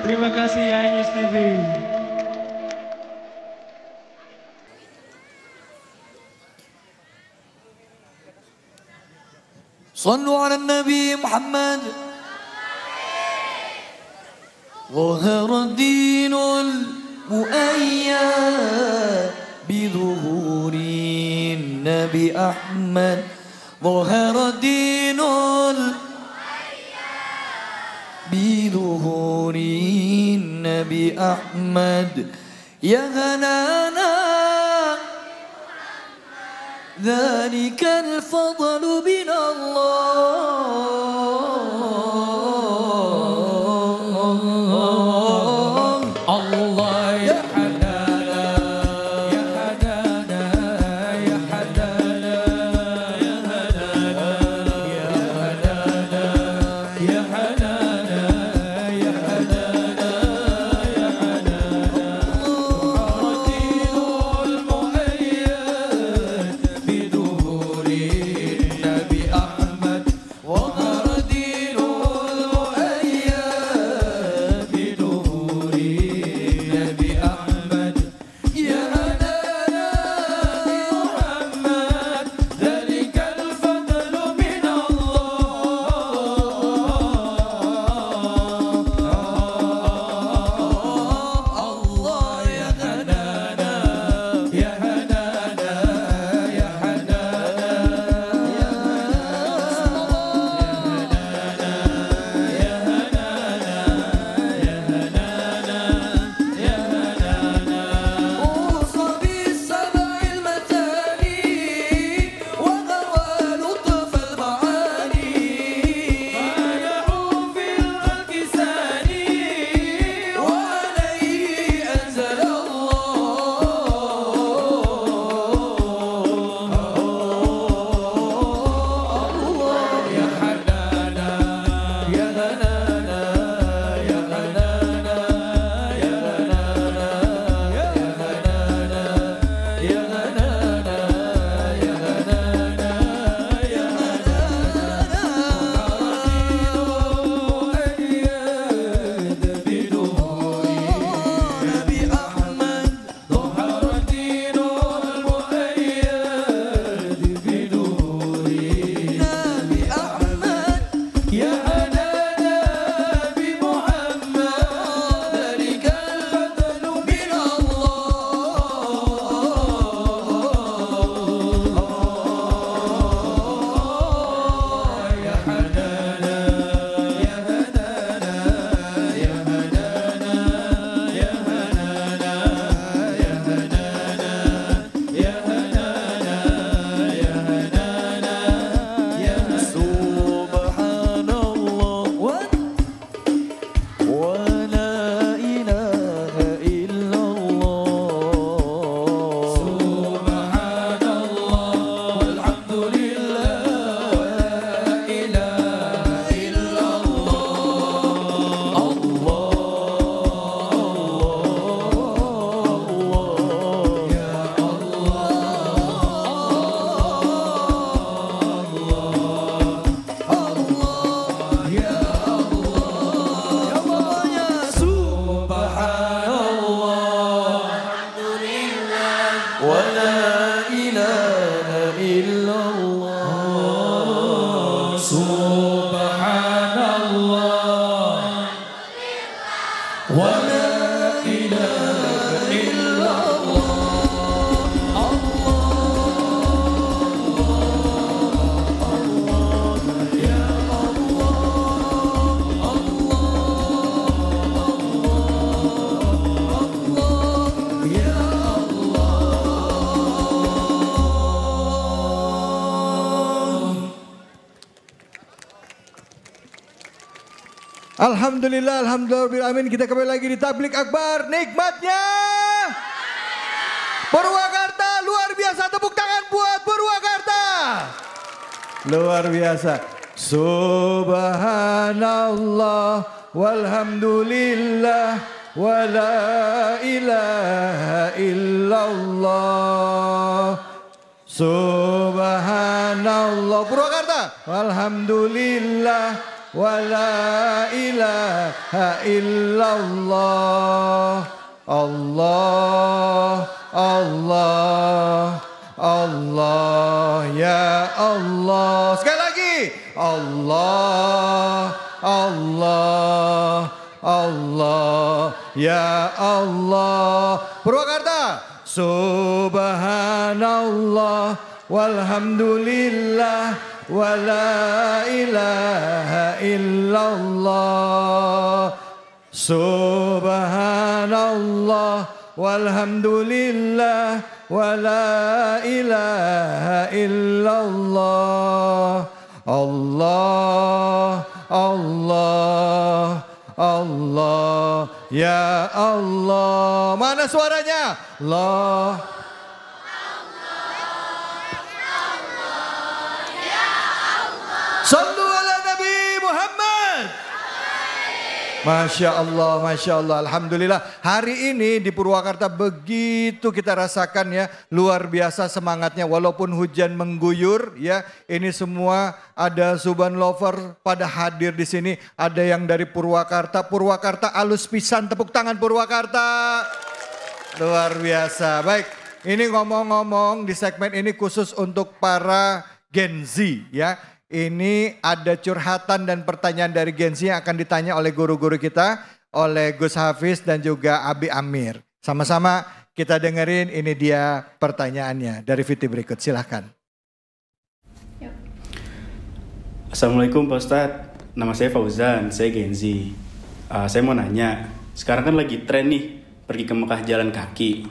Terima kasih Yanyus TV. صلوا على النبي محمد. ظهر الدين المؤيد بظهور النبي أحمد ظهر الدين بظهور النبي أحمد يا هنانا ذلك الفضل من الله الله يا حنانا يا حنانا يا حنانا يا حنانا يا حنانا يا حنانا يا حنانا يا حنانا الدين المؤيد بظهور النبي أحمد وظهر الدين المؤيد بظهور النبي أحمد يا هنانا بمحمد ذلك الفضل من الله يا هنانا يا هنانا يا حنانا يا أوصى بالسبع المثاني وغوى لطف المعاني بايعوا في الكسان وعليه أنزل الله يا حنانا يا هنانا يا حنانا يا هنانا يا هنانا يا هنانا يا هنانا يا هنانا أيد بظهور النبي أحمد ظهر الدين المؤيد بظهور النبي أحمد يا هنانا بمحمد ذلك الفضل من الله يا حنانا يا هنانا يا هنانا يا هنانا يا هنانا يا هنانا يا هنانا يا سبحان الله ولا إله إلا الله سبحان الله والحمد لله ولا إله إلا الله الله يا الله يا الله يا سبحان الله الحمد لله ولا إله إلا الله سبحان الله ولا إله إلا Alhamdulillah, alhamdulillah, amin. Kita kembali lagi di Tablik Akbar. Nikmatnya Purwakarta, luar biasa. Tepuk tangan buat Purwakarta. Luar biasa. Subhanallah walhamdulillah wala ilaha illallah. Subhanallah Purwakarta. Alhamdulillah wala ilaha illallah. Allah, Allah, Allah, ya Allah. Sekali lagi. Allah, Allah, Allah, ya Allah. Purwakarta. Subhanallah walhamdulillah wa la ilaha illallah. Subhanallah walhamdulillah wa la ilaha illallah. Allah, Allah, Allah, ya Allah. Mana suaranya? Allah. Sallu ala Nabi Muhammad. Masya Allah, Masya Allah, Alhamdulillah. Hari ini di Purwakarta begitu kita rasakan ya, luar biasa semangatnya walaupun hujan mengguyur ya. Ini semua ada Suban Lover pada hadir di sini. Ada yang dari Purwakarta, Purwakarta alus pisan, tepuk tangan Purwakarta. Luar biasa. Baik, ini ngomong-ngomong di segmen ini khusus untuk para Gen Z ya. Ini ada curhatan dan pertanyaan dari Gen Z yang akan ditanya oleh guru-guru kita, oleh Gus Hafiz dan juga Abi Amir. Sama-sama kita dengerin, ini dia pertanyaannya dari VT berikut, silahkan. Assalamualaikum Pak Ustadz, nama saya Fauzan, saya Gen Z. Saya mau nanya, sekarang kan lagi tren nih pergi ke Mekah jalan kaki.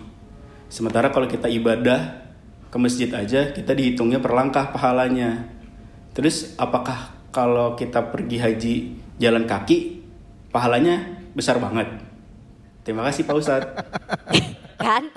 Sementara kalau kita ibadah ke masjid aja kita dihitungnya per langkah pahalanya. Terus apakah kalau kita pergi haji jalan kaki pahalanya besar banget? Terima kasih Pak Ustadz. Kan?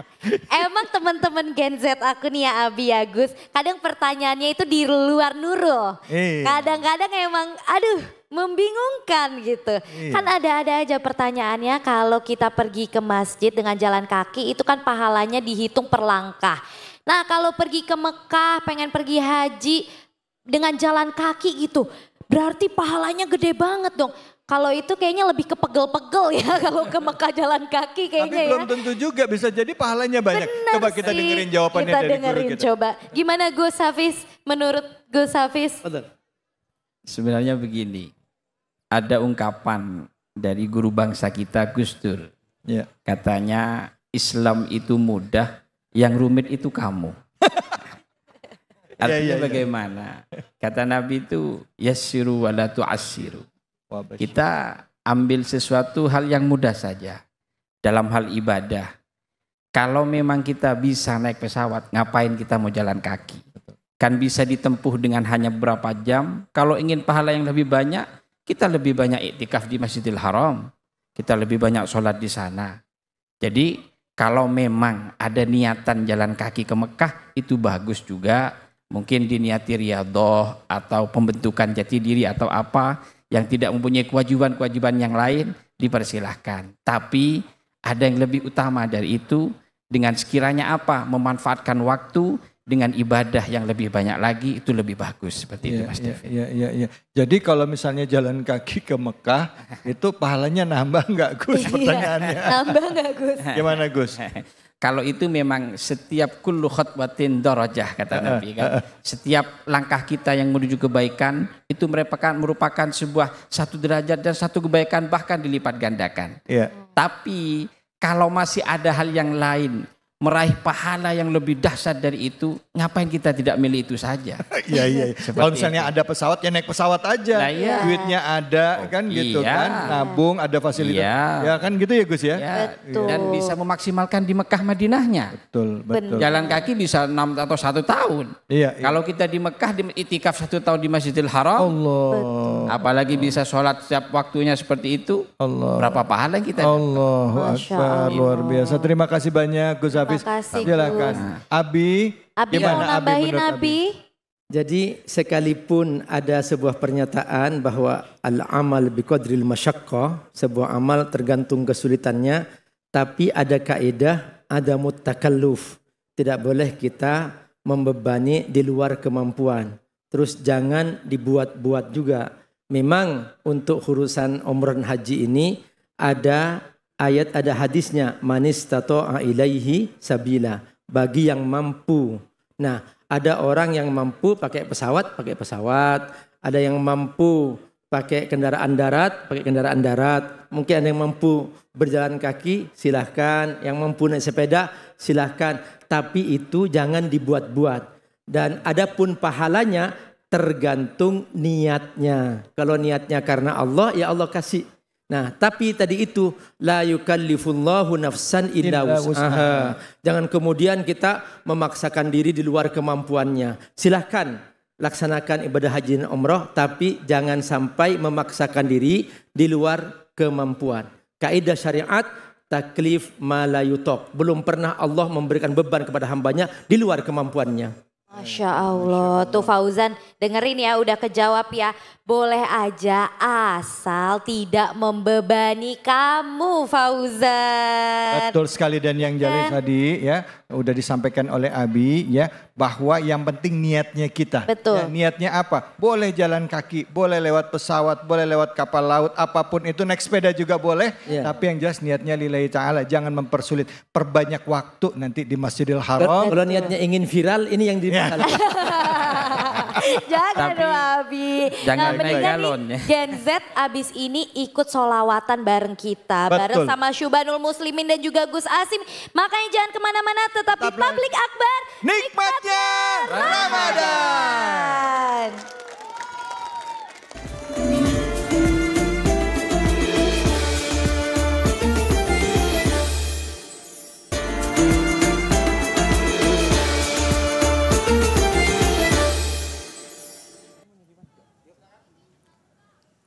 Emang teman-teman Gen Z aku nih ya Abi Agus, kadang pertanyaannya itu di luar Nurul. Kadang-kadang emang aduh membingungkan gitu. Kan ada-ada aja pertanyaannya kalau kita pergi ke masjid dengan jalan kaki itu kan pahalanya dihitung per langkah. Nah kalau pergi ke Mekah pengen pergi haji dengan jalan kaki gitu, berarti pahalanya gede banget dong. Kalau itu kayaknya lebih ke pegel-pegel ya kalau ke Mekah jalan kaki kayaknya. Tapi belum tentu juga, bisa jadi pahalanya banyak. Bener coba kita sih. dengerin jawabannya kita dari dengerin, guru kita. Coba, gimana Gus Hafiz? Menurut Gus Hafiz? Sebenarnya begini, ada ungkapan dari guru bangsa kita Gus Dur. Ya. Katanya Islam itu mudah, yang rumit itu kamu. Artinya bagaimana? Kata Nabi itu yassiru wala tu'assiru. Kita ambil sesuatu hal yang mudah saja. Dalam hal ibadah. Kalau memang kita bisa naik pesawat, ngapain kita mau jalan kaki? Kan bisa ditempuh dengan hanya beberapa jam. Kalau ingin pahala yang lebih banyak, kita lebih banyak iktikaf di Masjidil Haram. Kita lebih banyak sholat di sana. Jadi kalau memang ada niatan jalan kaki ke Mekah, itu bagus juga. Mungkin diniati riyadhah atau pembentukan jati diri atau apa yang tidak mempunyai kewajiban-kewajiban yang lain, dipersilahkan. Tapi ada yang lebih utama dari itu, dengan sekiranya apa? Memanfaatkan waktu dengan ibadah yang lebih banyak lagi, itu lebih bagus. Seperti itu Mas David. Iya. Jadi kalau misalnya jalan kaki ke Mekah, itu pahalanya nambah nggak Gus pertanyaannya? Nambah nggak Gus? Gimana Gus? Kalau itu memang setiap kullu khutwatin darajah kata Nabi kan. Setiap langkah kita yang menuju kebaikan itu merupakan sebuah satu derajat dan satu kebaikan bahkan dilipat gandakan. Tapi kalau masih ada hal yang lain, meraih pahala yang lebih dahsyat dari itu, ngapain kita tidak milih itu saja? Iya. Kalau misalnya ada pesawat, ya naik pesawat aja. Nah, iya. Duitnya ada kan gitu kan, nabung, ada fasilitas. Ya kan gitu ya Gus ya? Betul. Dan bisa memaksimalkan di Mekah Madinahnya. Betul. Jalan kaki bisa 6 atau 1 tahun. Iya. Kalau kita di Mekah di itikaf 1 tahun di Masjidil Haram. Allah. Apalagi bisa sholat setiap waktunya seperti itu. Allah. Berapa pahala yang kita dapat? Allahu Akbar, luar biasa. Terima kasih banyak Gus Hafiz. Silakan. Abi mau nambahin Abi? Jadi sekalipun ada sebuah pernyataan bahwa al-amal biqadril masyaqqah, sebuah amal tergantung kesulitannya, tapi ada kaidah, ada mutakalluf. Tidak boleh kita membebani di luar kemampuan. Terus jangan dibuat-buat juga. Memang untuk urusan umrah haji ini ada ayat, ada hadisnya, manis tato'a ilaihi sabila, bagi yang mampu. Nah, ada orang yang mampu pakai pesawat, ada yang mampu pakai kendaraan darat, pakai kendaraan darat. Mungkin ada yang mampu berjalan kaki, silahkan. Yang mampu naik sepeda, silahkan. Tapi itu jangan dibuat-buat. Dan adapun pahalanya tergantung niatnya. Kalau niatnya karena Allah, ya Allah kasih. Nah, tapi tadi itu la yukallifullahu nafsan illa wus'aha. Jangan kemudian kita memaksakan diri di luar kemampuannya. Silahkan laksanakan ibadah haji dan umrah, tapi jangan sampai memaksakan diri di luar kemampuan. Kaidah syariat taklif ma la yutok. Belum pernah Allah memberikan beban kepada hambanya di luar kemampuannya. Masya Allah, tuh Fauzan dengerin ya, udah kejawab ya. Boleh aja asal tidak membebani kamu Fauzan. Betul sekali, dan yang jelas tadi ya udah disampaikan oleh Abi ya, bahwa yang penting niatnya kita. Betul. Ya, niatnya apa? Boleh jalan kaki, boleh lewat pesawat, boleh lewat kapal laut, apapun itu, naik sepeda juga boleh. Tapi yang jelas niatnya lillahi ta'ala, jangan mempersulit. Perbanyak waktu nanti di Masjidil Haram. Kalau niatnya ingin viral, ini yang dimasalahkan. Jangan dong Abi. Jangan mendingan galon nih Gen Z abis ini ikut solawatan bareng kita. Betul. Bareng sama Syubanul Muslimin dan juga Gus Asim. Makanya jangan kemana-mana, tetap di Publik Akbar. Nikmatnya Ramadan.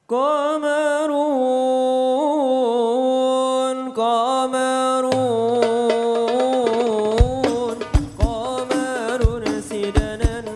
Qamarun, qamarun, qamarun sidanan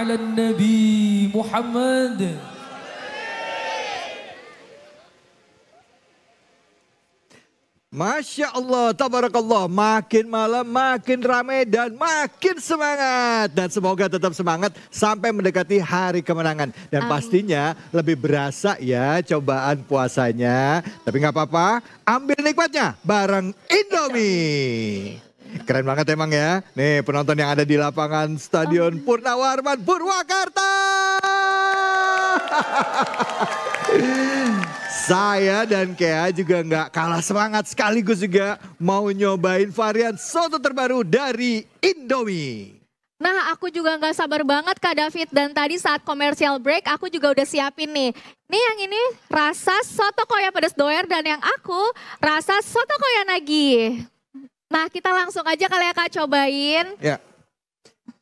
ala Nabi Muhammad. Masya Allah, tabarakallah, makin malam makin ramai dan makin semangat. Dan semoga tetap semangat sampai mendekati hari kemenangan. Dan pastinya lebih berasa ya cobaan puasanya. Tapi nggak apa-apa, ambil nikmatnya bareng Indomie. Keren banget emang ya. Nih penonton yang ada di lapangan Stadion Purnawarman Purwakarta. Saya dan Kea juga nggak kalah semangat, sekaligus juga mau nyobain varian soto terbaru dari Indomie. Nah, aku juga nggak sabar banget Kak David, dan tadi saat komersial break aku juga udah siapin nih. Nih yang ini rasa soto koya pedas doer, dan yang aku rasa soto koya nagi. Nah, kita langsung aja kali ya Kak cobain. Ya,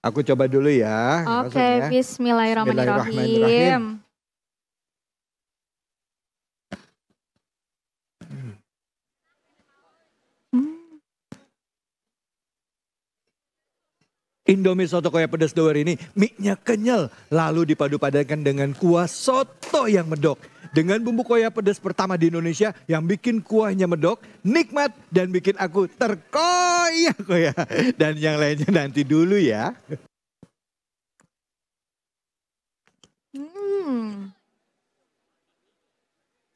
aku coba dulu ya. Oke, bismillahirrahmanirrahim. Indomie soto koya pedas doer ini mie-nya kenyal, lalu dipadu-padankan dengan kuah soto yang medok. Dengan bumbu koya pedas pertama di Indonesia yang bikin kuahnya medok, nikmat dan bikin aku terkoyak-koyak. Dan yang lainnya nanti dulu ya.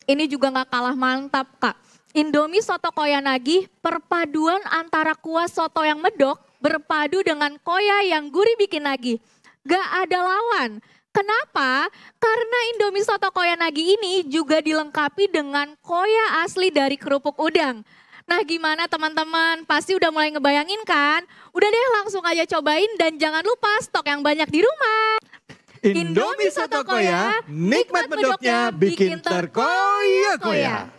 Ini juga gak kalah mantap Kak. Indomie soto koya nagih, perpaduan antara kuah soto yang medok berpadu dengan koya yang gurih bikin nagih. Gak ada lawan. Kenapa? Karena Indomie soto koya nagih ini juga dilengkapi dengan koya asli dari kerupuk udang. Nah gimana teman-teman? Pasti udah mulai ngebayangin kan? Udah deh langsung aja cobain dan jangan lupa stok yang banyak di rumah. Indomie soto koya, nikmat medoknya bikin terkoyak-koyak.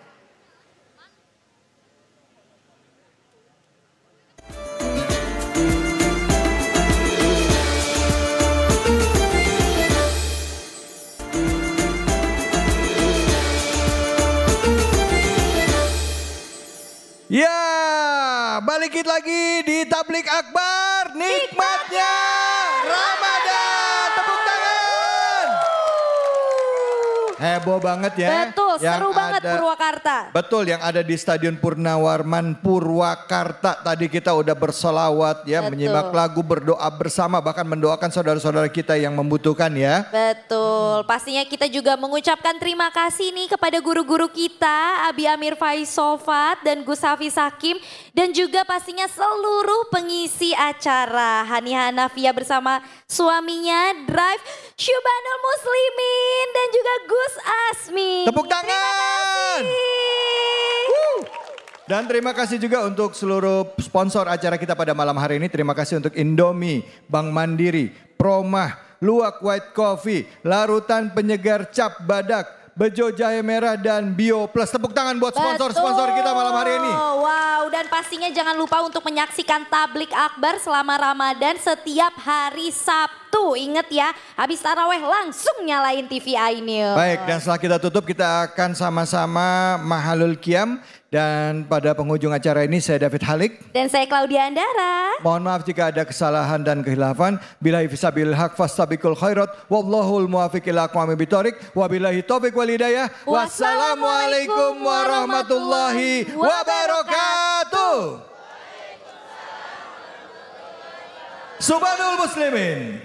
Ya, balikin lagi di Tablik Akbar, nikmatnya Ramadan. Tepuk tangan. Heboh banget ya. Betul, seru banget Purwakarta. Betul, yang ada di Stadion Purnawarman Purwakarta. Tadi kita udah bersolawat ya, menyimak lagu, berdoa bersama, bahkan mendoakan saudara-saudara kita yang membutuhkan ya. Betul, pastinya kita juga mengucapkan terima kasih nih kepada guru-guru kita, Abi Amir Faisofat dan Gus Hafiz Hakim. Dan juga pastinya seluruh pengisi acara. Hani Hanafia bersama suaminya Drive, Syubanul Muslimin dan juga Gus Asmi. Tepuk tangan. Dan terima kasih juga untuk seluruh sponsor acara kita pada malam hari ini. Terima kasih untuk Indomie, Bank Mandiri, Promah, Luwak White Coffee, Larutan Penyegar Cap Badak, Bejo Jahe Merah dan Bio Plus. Tepuk tangan buat sponsor-sponsor kita malam hari ini. Wow, dan pastinya jangan lupa untuk menyaksikan Tablik Akbar selama Ramadan setiap hari Sabtu. Ingat ya, habis taraweh langsung nyalain TV iNews. Baik, dan setelah kita tutup kita akan sama-sama Mahalul Qiyam. Dan pada penghujung acara ini saya David Halik. Dan saya Claudia Andara. Mohon maaf jika ada kesalahan dan khilafan. Billahi fisabilil haq fastabiqul khairat. Wallahul muwafiq ila aqwamit thoriq. Wabillahi taufiq wal hidayah. Wassalamualaikum warahmatullahi wabarakatuh. Subhanul Muslimin.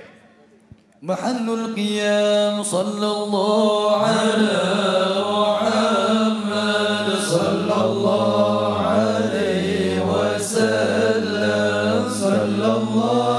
Mahallul Qiyam sallallahu ala Muhammad sallallahu alaihi wasallam sallallahu